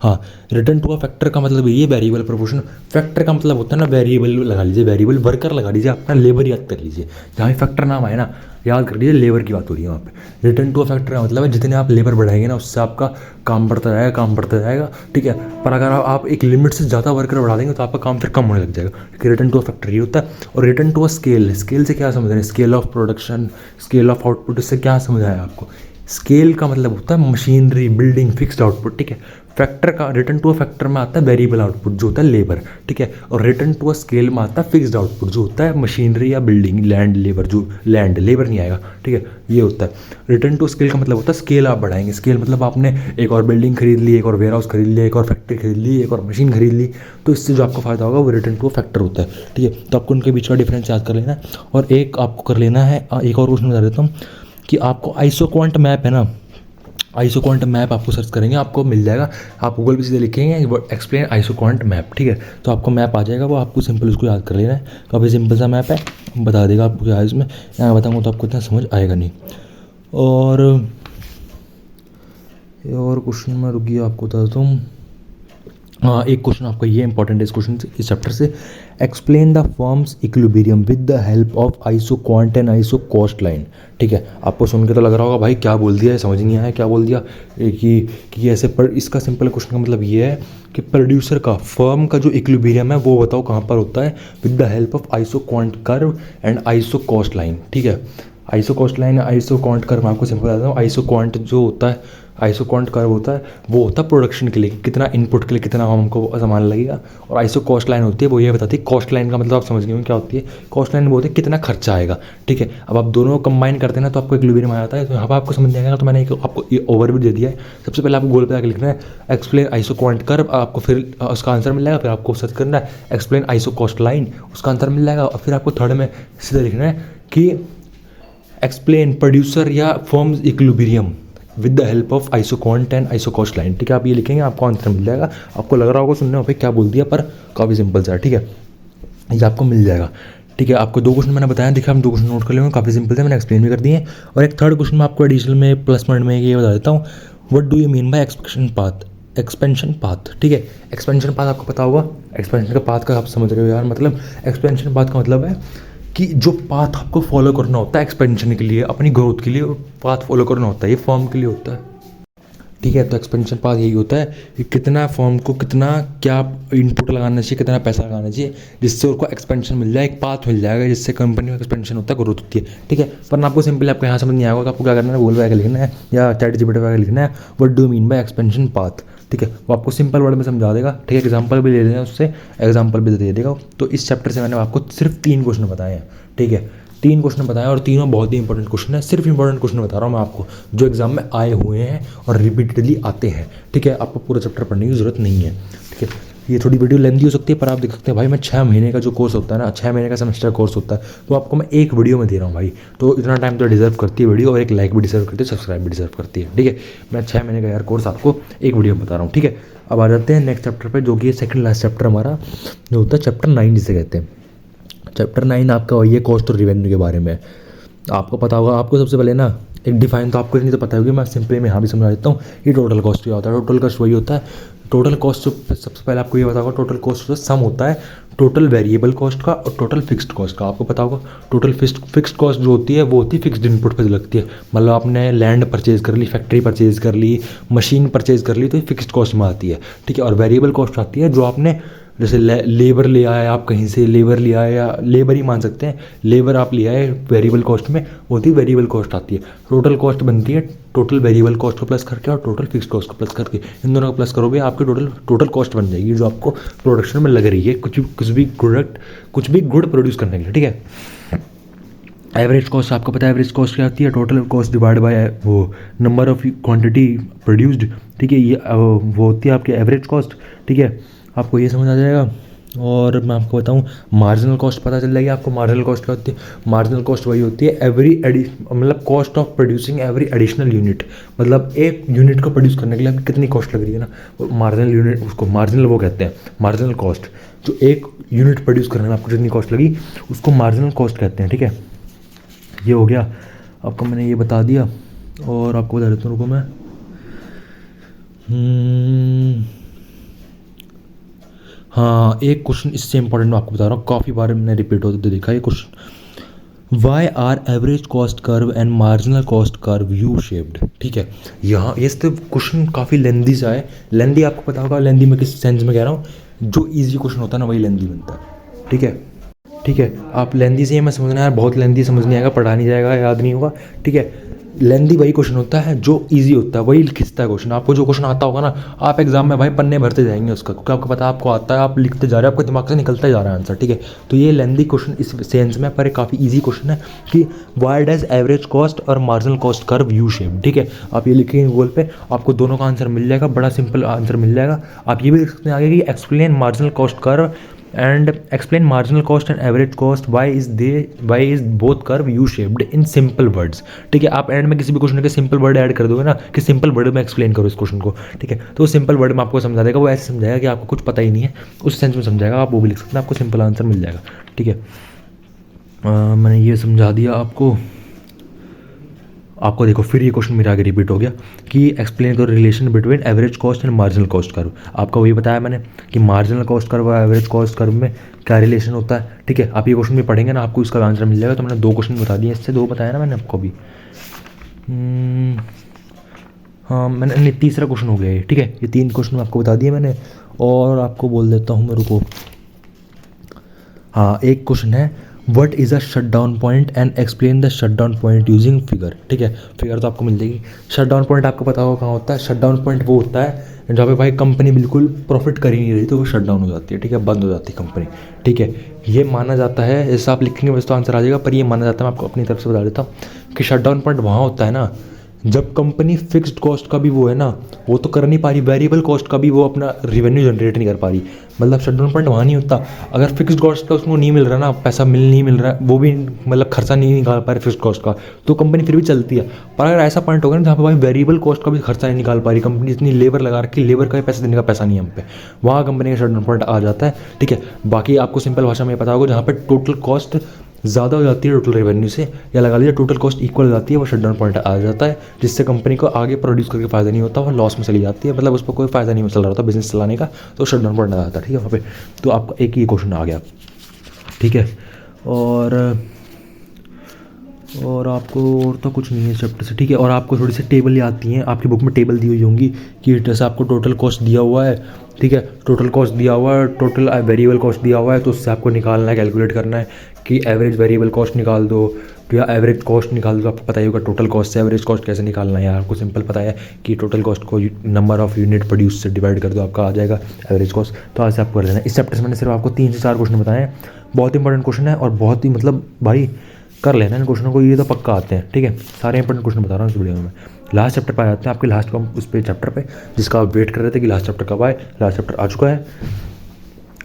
हाँ, रिटर्न टू अ फैक्टर का मतलब ये वेरिएबल प्रोपोर्शन, फैक्टर का मतलब होता है ना वेरिएबल, लगा लीजिए वेरिएबल, वर्कर लगा लीजिए, अपना लेबर याद कर लीजिए, जहाँ फैक्टर नाम आए ना याद कर लीजिए लेबर की बात हो रही है वहाँ पे। रिटर्न टू अ फैक्टर का मतलब है जितने आप लेबर बढ़ाएंगे ना उससे आपका काम बढ़ता जाएगा, काम बढ़ता जाएगा, ठीक है। पर अगर आप एक लिमिट से ज़्यादा वर्कर बढ़ा देंगे तो आपका काम फिर कम होने लग जाएगा, ठीक है। रिटर्न टू अ फैक्टर ये होता है। और return to a scale, scale से क्या समझ रहे हैं, scale of production, scale of output, इससे क्या समझ आया आपको। स्केल का मतलब होता है मशीनरी, बिल्डिंग, फिक्स्ड आउटपुट, ठीक है। फैक्टर का रिटर्न टू अ फैक्टर में आता है वेरिएबल आउटपुट जो होता है लेबर, ठीक है। और रिटर्न टू अ स्केल में आता है फिक्स्ड आउटपुट जो होता है मशीनरी या बिल्डिंग, लैंड, लेबर, जो लैंड लेबर नहीं आएगा, ठीक है। ये होता है रिटर्न टू स्केल का मतलब होता है स्केल आप बढ़ाएंगे। स्केल मतलब आपने एक और बिल्डिंग खरीद ली, एक और वेयर हाउस खरीद लिया, एक और फैक्ट्री खरीद ली, एक और मशीन खरीद ली, तो इससे जो आपको फायदा होगा वो रिटर्न टू फैक्टर होता है, ठीक है। तो आपको उनके बीच का डिफरेंस याद कर लेना है। और एक आपको कर लेना है, एक और क्वेश्चन बता देता हूँ कि आपको आइसोक्वांट मैप है ना, आइसोक्वांट मैप आपको सर्च करेंगे आपको मिल जाएगा, आप गूगल पे सीधे लिखेंगे एक्सप्लेन आइसोक्वांट मैप, ठीक है। तो आपको मैप आ जाएगा, वो आपको सिंपल उसको याद कर लेना है। काफ़ी सिंपल सा मैप है, बता देगा आपको क्या है इसमें, यहाँ बताऊँगा तो आपको इतना समझ आएगा नहीं। और क्वेश्चन में रुकिए आपको बता देता हूँ। हाँ, एक क्वेश्चन आपका ये इंपॉर्टेंट है इस क्वेश्चन से, इस चैप्टर से। Explain the forms equilibrium with the help of isoquant and isocost line, ठीक है। आपको सुन के तो लग रहा होगा भाई क्या बोल दिया है, समझ नहीं आया क्या बोल दिया कि ऐसे। पर इसका सिंपल क्वेश्चन का मतलब ये है कि प्रोड्यूसर का, फर्म का जो इक्विलिब्रियम है वो बताओ कहाँ पर होता है, with the help of isoquant curve and isocost line, ठीक है। आइसोकॉस्ट लाइन, आइसोक्वांट कर्व मैं आपको सिंपल बताता हूँ। आइसोक्वांट जो होता है, आइसोक्वांट कर्व होता है वो होता है प्रोडक्शन के लिए, कितना इनपुट के लिए कितना हमको सामान लगेगा। और आइसो कॉस्ट लाइन होती है वो ये बताती है, कॉस्ट लाइन का मतलब आप समझ गए हो क्या होती है। कॉस्ट लाइन बोलते हैं कितना खर्चा आएगा, ठीक है। अब आप दोनों कंबाइन करते हैं ना तो आपको इक्विलिब्रियम आ जाता है। तो यहाँ पर आपको समझ नहीं आएगा, तो मैंने आपको ये ओवरव्यू दे दिया है। सबसे पहले आपको गूगल पे आकर लिखना है एक्सप्लेन आइसोक्वांट कर्व, आपको फिर उसका आंसर मिल जाएगा। फिर आपको सर्च करना है एक्सप्लेन आइसो कॉस्ट लाइन, उसका आंसर मिल जाएगा। और फिर आपको थर्ड में सीधा लिखना है कि एक्सप्लेन प्रोड्यूसर या firms equilibrium with the help of isoquant and isocost line, ठीक है। आप ये लिखेंगे आपको आंसर मिल जाएगा। आपको लग रहा होगा सुनने में भाई क्या बोल दिया, पर काफ़ी सिंपल सा है, ठीक है। ये आपको मिल जाएगा, ठीक है। आपको 2 क्वेश्चन मैंने बताया, देखिए हम 2 क्वेश्चन नोट कर लेंगे, काफ़ी सिंपल थे, मैंने एक्सप्लेन भी कर दिए। और एक थर्ड क्वेश्चन में आपको एडिशनल में प्लस पॉइंट में ये बता देता हूँ, what do you mean by expansion path, ठीक है। एक्सपेंशन पाथ आपको पता होगा, एक्सपेंशन का पाथ का आप समझ रहे हो यार, मतलब एक्सपेंशन पाथ का मतलब है कि जो पाथ आपको फॉलो करना होता है एक्सपेंशन के लिए, अपनी ग्रोथ के लिए पाथ फॉलो करना होता है, ये फर्म के लिए होता है, ठीक है। तो एक्सपेंशन पाथ यही होता है कि कितना फर्म को कितना क्या इनपुट लगाना चाहिए, कितना पैसा लगाना चाहिए, जिससे उनको एक्सपेंशन मिल जाए, एक पाथ मिल जाएगा जिससे कंपनी में एक्सपेंशन होता है, ग्रोथ होती है, ठीक है। पर आपको सिंपली आपको यहाँ समझ नहीं आएगा कि आपको क्या करना है, गूगल पे लिखना है या ChatGPT पे लिखना है what do mean by expansion path, ठीक है। वो आपको सिंपल वर्ड में समझा देगा, ठीक है। एग्जाम्पल भी ले लेना उससे, एग्जाम्पल भी दे देगा। तो इस चैप्टर से मैंने आपको सिर्फ 3 क्वेश्चन बताए हैं, ठीक है। 3 क्वेश्चन बताए और तीनों बहुत ही इंपॉर्टेंट क्वेश्चन है। सिर्फ इंपॉर्टेंट क्वेश्चन बता रहा हूँ मैं आपको जो एग्जाम में आए हुए हैं और रिपीटेडली आते हैं, ठीक है। आपको पूरा चैप्टर पढ़ने की जरूरत नहीं है, ठीक है। ये थोड़ी वीडियो लेंथी हो सकती है, पर आप देख सकते हैं भाई मैं 6 महीने का जो कोर्स होता है ना, 6 महीने का सेमेस्टर कोर्स होता है, तो आपको मैं एक वीडियो में दे रहा हूँ भाई। तो इतना टाइम तो डिजर्व करती है वीडियो, और एक लाइक भी डिजर्व करती है, सब्सक्राइब भी डिजर्व करती है, ठीक है। मैं 6 महीने का यार कोर्स आपको एक वीडियो में बता रहा हूँ, ठीक है। अब आ जाते हैं नेक्स्ट चैप्टर पर, जो कि सेकंड लास्ट चैप्टर हमारा जो होता है चैप्टर 9 जिसे कहते हैं। चैप्टर 9 आपका वही है कॉस्ट और रिवेन्यू के बारे में। आपको पता होगा, आपको सबसे पहले ना एक डिफाइन तो आपको नहीं तो पता होगी, मैं सिंपली मैं यहाँ भी समझा देता हूँ। ये टोटल कॉस्ट क्या होता है। टोटल कॉस्ट वही होता है टोटल कॉस्ट सबसे पहले आपको ये बताऊंगा, टोटल कॉस्ट का सम होता है टोटल वेरिएबल कॉस्ट का और टोटल फिक्स्ड कॉस्ट का। आपको पता होगा टोटल फिक्स्ड कॉस्ट जो होती है वो होती है फिक्स्ड इनपुट पर लगती है। मतलब आपने लैंड परचेज कर ली, फैक्ट्री परचेज कर ली, मशीन परचेज कर ली, तो ये फिक्स्ड कॉस्ट में आती है, ठीक है। और वेरिएबल कॉस्ट आती है जो आपने जैसे लेबर ले आए आप कहीं से, लेबर ले आए या लेबर ही मान सकते हैं, लेबर आप ले आए वेरिएबल कॉस्ट में, होती वेरिएबल कॉस्ट आती है। टोटल कॉस्ट बनती है टोटल वेरिएबल कॉस्ट को प्लस करके और टोटल फिक्स्ड कॉस्ट को प्लस करके, इन दोनों को प्लस करोगे आपकी टोटल कॉस्ट बन जाएगी जो आपको प्रोडक्शन में लग रही है कुछ भी गुड प्रोड्यूस करने के लिए, ठीक है। एवरेज कॉस्ट आपको पता है एवरेज कॉस्ट क्या आती है, टोटल कॉस्ट डिवाइड बाय वो नंबर ऑफ क्वांटिटी प्रोड्यूस्ड, ठीक है। ये वो होती है आपकी एवरेज कॉस्ट, ठीक है। आपको ये समझ आ जाएगा। और मैं आपको बताऊं मार्जिनल कॉस्ट पता चल जाएगी आपको। मार्जिनल कॉस्ट क्या होती है, मार्जिनल कॉस्ट वही होती है मतलब cost of producing every additional unit, मतलब एक यूनिट को प्रोड्यूस करने के लिए आपकी कितनी कॉस्ट लग रही है ना, मार्जिनल यूनिट, उसको मार्जिनल वो कहते हैं, मार्जिनल कॉस्ट। जो एक यूनिट प्रोड्यूस करने में आपको जितनी कॉस्ट लगी उसको मार्जिनल कॉस्ट कहते हैं, ठीक है। ये हो गया आपको, मैंने ये बता दिया। और आपको बता देता हूँ, रुको मैं हाँ एक क्वेश्चन इससे इंपॉर्टेंट मैं आपको बता रहा हूँ, काफ़ी बार मैंने रिपीट होते देखा ये question. Why are average cost curve and marginal cost curve U shaped, ठीक है। यहाँ ये तो क्वेश्चन काफ़ी लेंदी सा है। लेंदी आपको पता होगा लेंदी में किस सेंस में कह रहा हूँ, जो ईजी क्वेश्चन होता है ना वही लेंदी बनता है, ठीक है। ठीक है, आप लेंदी से मैं समझना यार, बहुत लेंदी समझ नहीं आएगा, पढ़ा नहीं जाएगा, याद नहीं होगा, ठीक है। लेंदी वही क्वेश्चन होता है जो इजी होता है, वही खिंचता है क्वेश्चन। आपको जो क्वेश्चन आता होगा ना, आप एग्जाम में भाई पन्ने भरते जाएंगे उसका, क्योंकि आपको पता है आपको आता है, आप लिखते जा रहे हो, आपके दिमाग से निकलता जा रहा है आंसर, ठीक है। तो ये लेंदी क्वेश्चन इस सेंस में, पर काफ़ी ईजी क्वेश्चन है कि वाई डज एवरेज कॉस्ट और marginal cost curve U shape, ठीक है। आप ये लिखेंगे गूगल पे, आपको दोनों का आंसर मिल जाएगा, बड़ा सिंपल आंसर मिल जाएगा। आप ये भी लिख सकते हैं आगे कि explain marginal cost curve and explain marginal cost and average cost, why is both curve U shaped in simple words, ठीक है। आप एंड में किसी भी क्वेश्चन के सिंपल वर्ड ऐड कर दोगे ना कि सिंपल वर्ड में एक्सप्लेन करो इस क्वेश्चन को, ठीक है, तो सिंपल वर्ड में आपको समझा देगा। वो ऐसे समझाएगा कि आपको कुछ पता ही नहीं है, उस सेंस में समझाएगा। आप वो भी लिख सकते हैं, आपको सिंपल आंसर मिल जाएगा, ठीक है। मैंने ये समझा दिया आपको। देखो फिर ये क्वेश्चन मेरे आगे रिपीट हो गया कि एक्सप्लेन करो relation between average cost and marginal cost curve. आपको वही बताया मैंने कि मार्जिनल कॉस्ट कर्व और एवरेज कॉस्ट कर्व में क्या रिलेशन होता है, ठीक है। आप ये क्वेश्चन भी पढ़ेंगे ना, आपको इसका आंसर मिल जाएगा। तो मैंने 2 क्वेश्चन बता दिए, इससे 2 बताया ना मैंने आपको भी। हाँ मैंने नहीं, तीसरा क्वेश्चन हो गया ये, ठीक है। ये 3 क्वेश्चन आपको बता दिए मैंने, और आपको बोल देता हूँ मैं, रुको। हाँ एक क्वेश्चन है, what is a shut down point and explain the shut down point using figure, ठीक है। फिगर तो आपको मिल जाएगी। शट डाउन पॉइंट आपको पता होगा कहाँ होता है। शट डाउन पॉइंट वो होता है जहाँ पे भाई कंपनी बिल्कुल प्रॉफिट कर ही नहीं रही, तो वो शट डाउन हो जाती है, ठीक है, बंद हो जाती है कंपनी, ठीक है। ये माना जाता है, जैसे आप लिखेंगे वैसे तो आंसर आ जाएगा, पर ये माना जाता है, मैं आपको अपनी तरफ से बता देता हूँ कि शट डाउन पॉइंट वहाँ होता है ना जब कंपनी फिक्स्ड कॉस्ट का भी वो है ना, वो तो कर नहीं पा रही, वेरिएबल कॉस्ट का भी वो अपना रिवेन्यू जनरेट नहीं कर पा रही। मतलब शटडाउन पॉइंट वहाँ नहीं होता अगर फिक्स्ड कॉस्ट का उसको नहीं मिल रहा ना, पैसा नहीं मिल रहा है, वो भी मतलब खर्चा नहीं निकाल पा रहे फिक्स्ड कॉस्ट का, तो कंपनी फिर भी चलती है। पर अगर ऐसा पॉइंट होगा ना जहाँ पे भाई वेरिएबल कॉस्ट का भी खर्चा नहीं निकाल पा रही कंपनी, इतनी लेबर लगा रखी, लेबर का भी पैसा देने का पैसा नहीं है हम पे, वहाँ कंपनी का शटडाउन पॉइंट आ जाता है, ठीक है। बाकी आपको सिंपल भाषा में पता होगा जहाँ पे टोटल कॉस्ट ज़्यादा हो जाती है टोटल रेवेन्यू से, या लगा लीजिए टोटल कॉस्ट इक्वल हो जाती है, वो शटडाउन पॉइंट आ जाता है, जिससे कंपनी को आगे प्रोड्यूस करके फ़ायदा नहीं होता, वो लॉस में चली जाती है, मतलब उस पर कोई फ़ायदा नहीं चल रहा होता बिजनेस चलाने का, तो शटडाउन पॉइंट आ जाता है, ठीक है वहाँ पे। तो आपका एक ही क्वेश्चन आ गया, ठीक है। और आपको और तो कुछ नहीं है चैप्टर से, ठीक है। और आपको थोड़ी सी टेबल आती हैं, आपकी बुक में टेबल दी हुई होंगी कि जैसे आपको टोटल कॉस्ट दिया हुआ है, ठीक है, टोटल कॉस्ट दिया हुआ है, टोटल वेरिएबल कॉस्ट दिया हुआ है, तो उससे आपको निकालना है, कैलकुलेट करना है कि एवरेज वेरिएबल कॉस्ट निकाल दो या एवरेज कॉस्ट निकाल दो। आपको पता ही होगा टोटल कॉस्ट से एवरेज कॉस्ट कैसे निकालना है, आपको सिंपल पता है कि टोटल कॉस्ट को नंबर ऑफ यूनिट प्रोड्यूस से डिवाइड कर दो, आपका आ जाएगा एवरेज कॉस्ट। तो आज से आपको कर लेना। इस चैप्टर से मैंने सिर्फ आपको 3 से 4 क्वेश्चन बताए हैं, बहुत इंपॉर्टेंट क्वेश्चन है और बहुत ही मतलब भाई कर लेना इन क्वेश्चनों को, ये तो पक्का आते हैं, ठीक है। सारे इंपॉर्टेंट क्वेश्चन बता रहा हूँ इस वीडियो में। लास्ट चैप्टर पर आ जाते हैं, आपके लास्ट उस पे चैप्टर पे जिसका आप वेट कर रहे थे कि लास्ट चैप्टर कब आए। लास्ट चैप्टर आ चुका है।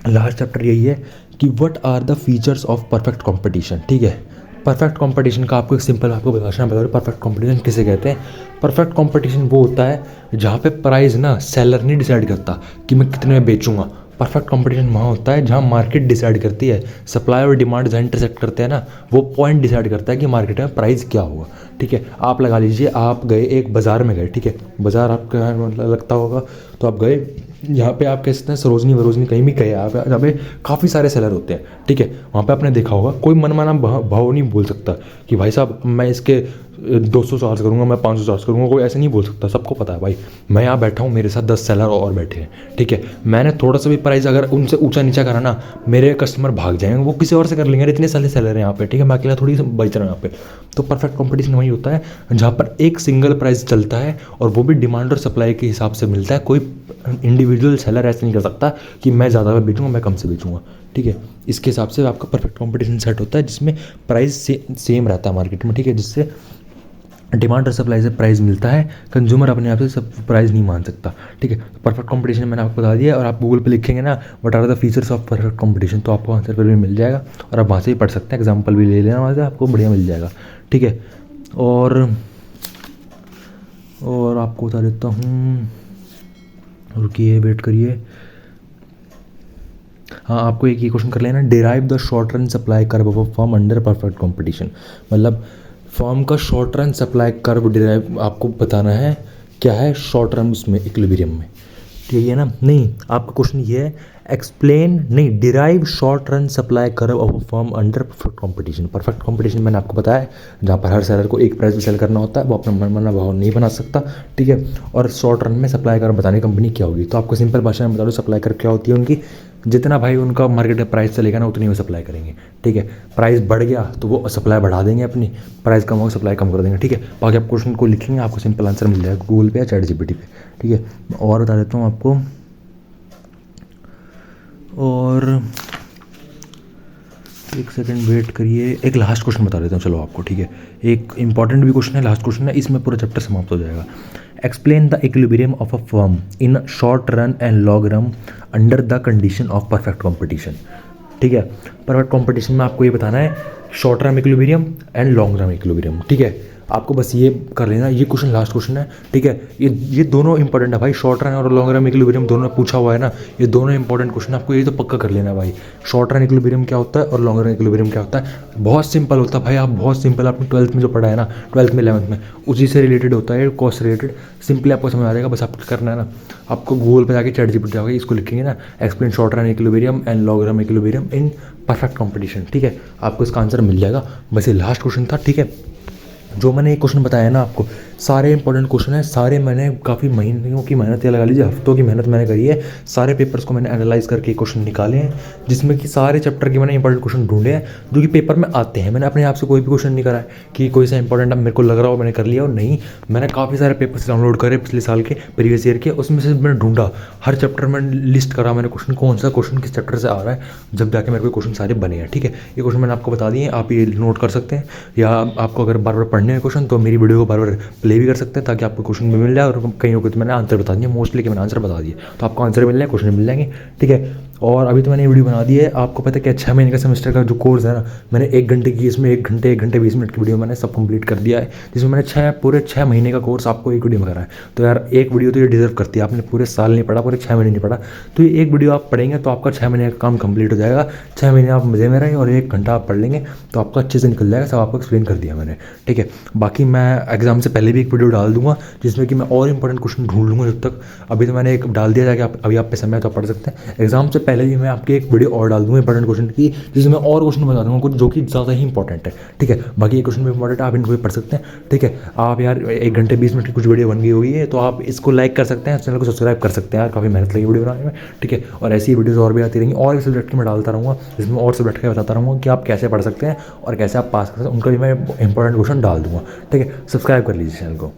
लास्ट चैप्टर यही है कि what are the features of perfect competition, ठीक है। परफेक्ट कॉम्पिटिशन का आपको एक सिंपल आपको भाषा में बता रहा हूँ, परफेक्ट कॉम्पिटिशन किसे कहते हैं। परफेक्ट कॉम्पिटिशन वो होता है जहाँ पे प्राइस ना सेलर नहीं डिसाइड करता कि मैं कितने में बेचूंगा। परफेक्ट कंपटीशन वहाँ होता है जहाँ मार्केट डिसाइड करती है, सप्लाई और डिमांड जहाँ इंटरसेक्ट करते हैं ना, वो पॉइंट डिसाइड करता है कि मार्केट में प्राइस क्या होगा, ठीक है। आप लगा लीजिए आप गए एक बाज़ार में गए, ठीक है, बाज़ार आपका मतलब लगता होगा, तो आप गए यहाँ पे आप कह सकते हैं सरोजनी वरोजनी कहीं भी गए आप, जहाँ पे काफ़ी सारे सेलर होते हैं, ठीक है। वहाँ पे आपने देखा होगा कोई मनमाना भाव नहीं बोल सकता कि भाई साहब मैं इसके 200 चार्ज करूँगा, मैं 500 चार्ज करूँगा, कोई ऐसे नहीं बोल सकता। सबको पता है भाई मैं यहाँ बैठा हूँ, मेरे साथ 10 सेलर और बैठे हैं, ठीक है। मैंने थोड़ा सा भी प्राइस अगर उनसे ऊंचा नीचा करा ना, मेरे कस्टमर भाग जाएंगे, वो किसी और से कर लेंगे। अरे इतने सारे सेलर हैं यहाँ पे, ठीक है, मैं अकेला थोड़ी बच रहा हूँ यहाँ पे। तो परफेक्ट कॉम्पिटिशन वही होता है जहाँ पर एक सिंगल प्राइस चलता है और वो भी डिमांड और सप्लाई के हिसाब से मिलता है। कोई इंडिविजुअल सेलर ऐसे नहीं कर सकता कि मैं ज़्यादा में बेचूँगा, मैं कम से बेचूँगा, ठीक है। इसके हिसाब से आपका परफेक्ट कॉम्पिटिशन सेट होता है जिसमें प्राइस सेम रहता है मार्केट में, ठीक है, जिससे डिमांड और सप्लाई से प्राइस मिलता है। कंज्यूमर अपने आप से सब प्राइस नहीं मान सकता, ठीक है। परफेक्ट कंपटीशन मैंने आपको बता दिया, और आप गूगल पे लिखेंगे ना what are the features of perfect competition, तो आपको आंसर पर भी मिल जाएगा और आप वहाँ से ही पढ़ सकते हैं। एग्जाम्पल भी ले लेना वहाँ से, आपको बढ़िया मिल जाएगा, ठीक है। और आपको बता देता हूँ, रुकिए वेट करिए। हाँ, आपको एक ये क्वेश्चन कर लेना, derive the short run supply curve of a firm under perfect competition. मतलब फर्म का short run supply curve derive आपको बताना है, क्या है शॉर्ट रन उसमें इक्विलिब्रियम में, ठीक है ना। नहीं, आपका क्वेश्चन ये है एक्सप्लेन, नहीं, derive short run supply curve of a firm under perfect competition. Perfect competition मैंने आपको बताया जहाँ पर हर सेलर को एक प्राइस में सेल करना होता है, वो अपना मनमाना भाव नहीं बना सकता, ठीक है। और शॉर्ट रन में सप्लाई कर्व बताने कंपनी क्या होगी, तो आपको सिंपल भाषा में बता दो सप्लाई कर्व क्या होती है उनकी। जितना भाई उनका मार्केट में प्राइस चलेगा ना उतनी वो सप्लाई करेंगे, ठीक है। प्राइस बढ़ गया तो वो सप्लाई बढ़ा देंगे अपनी, प्राइस कम होगा सप्लाई कम कर देंगे, ठीक है। बाकी आप क्वेश्चन को लिखेंगे आपको सिंपल आंसर मिल जाएगा गूगल पे या चैट जीपीटी पे, ठीक है। और बता देता हूँ आपको, और एक सेकंड वेट करिए, एक लास्ट क्वेश्चन बता देता हूँ चलो आपको, ठीक है। एक इंपॉर्टेंट भी क्वेश्चन है, लास्ट क्वेश्चन है, इसमें पूरा चैप्टर समाप्त हो जाएगा। Explain the equilibrium of a firm in short run and long run under the condition of perfect competition, ठीक है। परफेक्ट कॉम्पिटिशन में आपको ये बताना है short run equilibrium and long run equilibrium, ठीक है। आपको बस ये कर लेना, ये क्वेश्चन लास्ट क्वेश्चन है, ठीक है। ये दोनों इंपॉर्टेंट है भाई, शॉर्ट रन और लॉन्ग रन इक्विलिब्रियम दोनों पूछा हुआ है ना, ये दोनों इंपॉर्टेंट क्वेश्चन है, आपको ये तो पक्का कर लेना भाई। शॉर्ट रन इक्विलिब्रियम क्या होता है और लॉन्ग रन इक्विलिब्रियम क्या होता है, बहुत सिंपल होता है भाई। आप बहुत सिंपल, आपने 12th में जो पढ़ा है ना, 12th में 11th में, उसी से रिलेटेड होता है, कॉस्ट रिलेटेड, सिंपली आपको समझ आ जाएगा। बस आपको करना है ना, आपको गूगल पर जाके चैट जीपीटी जाओगे, इसको लिखेंगे ना explain short run equilibrium and long run equilibrium in perfect competition, ठीक है। आपको इसका आंसर मिल जाएगा। बस ये लास्ट क्वेश्चन था, ठीक है। जो मैंने एक क्वेश्चन बताया ना आपको, सारे इंपॉर्टेंट क्वेश्चन है, सारे मैंने काफ़ी महीनों की मेहनत लगा लीजिए, हफ्तों की मेहनत मैंने करी है। सारे पेपर्स को मैंने एनालाइज करके क्वेश्चन निकाले हैं, जिसमें कि सारे चैप्टर के मैंने इंपॉर्टेंट क्वेश्चन ढूंढे हैं जो कि पेपर में आते हैं। मैंने अपने आप से कोई भी क्वेश्चन नहीं करा है कि कोई सा इंपॉर्टेंट अब मेरे को लग रहा हो मैंने कर लिया, और नहीं, मैंने काफ़ी सारे पेपर्स डाउनलोड करे पिछले साल के, प्रीवियस ईयर के, उसमें से मैंने ढूंढा, हर चैप्टर में लिस्ट करा मैंने क्वेश्चन, कौन सा क्वेश्चन किस चैप्टर से आ रहा है, जब जाके मेरे को क्वेश्चन सारे बने हैं, ठीक है। ये क्वेश्चन मैंने आपको बता दिए, आप ये नोट कर सकते हैं, या आपको अगर बार बार पढ़ने हैं क्वेश्चन तो मेरी वीडियो को बार बार प्ले भी कर सकते हैं, ताकि आपको क्वेश्चन भी मिल जाए। और कहीं को तो मैंने आंसर बता दिया, मोस्टली कि मैंने आंसर बता दिए, तो आपको आंसर मिल जाए, क्वेश्चन मिल जाएंगे, ठीक है। और अभी तो मैंने वीडियो बना दी है, आपको पता है क्या 6 महीने का सेमेस्टर का जो कोर्स है ना, मैंने 1 घंटे की, इसमें 1 घंटे 20 मिनट की वीडियो मैंने सब कंप्लीट कर दिया है, जिसमें मैंने पूरे 6 महीने का कोर्स आपको एक वीडियो में करा है। तो यार एक वीडियो तो ये डिजर्व करती है, आपने पूरे साल नहीं पढ़ा, पूरे 6 महीने नहीं पढ़ा, तो ये एक वीडियो आप पढ़ेंगे तो आपका 6 महीने का काम कंप्लीट हो जाएगा। 6 महीने आप मज़े में रहें और 1 घंटा आप पढ़ लेंगे तो आपका अच्छे से निकल जाएगा, सब आपको एक्सप्लेन कर दिया मैंने, ठीक है। बाकी मैं एग्जाम से पहले भी एक वीडियो डाल दूंगा जिसमें कि मैं और इंपॉर्टेंट क्वेश्चन ढूंढ लूँगा जब तक। अभी तो मैंने एक डाल दिया जाके, अभी आप पे समय तो पढ़ सकते हैं। एग्जाम से पहले भी मैं आपकी एक वीडियो और डाल दूंगा इंपॉर्टेंट क्वेश्चन की, जिसमें और क्वेश्चन बता दूंगा कुछ जो कि ज़्यादा ही इंपॉर्टेंट है, ठीक है। बाकी ये क्वेश्चन भी इंपॉर्टेंट है, आप इनको भी पढ़ सकते हैं, ठीक है। आप यार 1 घंटे 20 मिनट की कुछ वीडियो बन गई हुई है, तो आप इसको लाइक कर सकते हैं, चैनल को सब्सक्राइब कर सकते हैं, यार काफ़ी मेहनत लगी वीडियो बनाने में, ठीक है। और ऐसी वीडियोज़ और भी आती रहेंगी, और इस सब्जेक्ट की मैं डालता रहूँगा, जिसमें और सब्जेक्ट का बताता रहूँगा कि आप कैसे पढ़ सकते हैं और कैसे आप पास कर सकते हैं, उनका भी मैं इंपॉर्टेंट क्वेश्चन डाल दूँगा, ठीक है। सब्सक्राइब कर लीजिए चैनल को।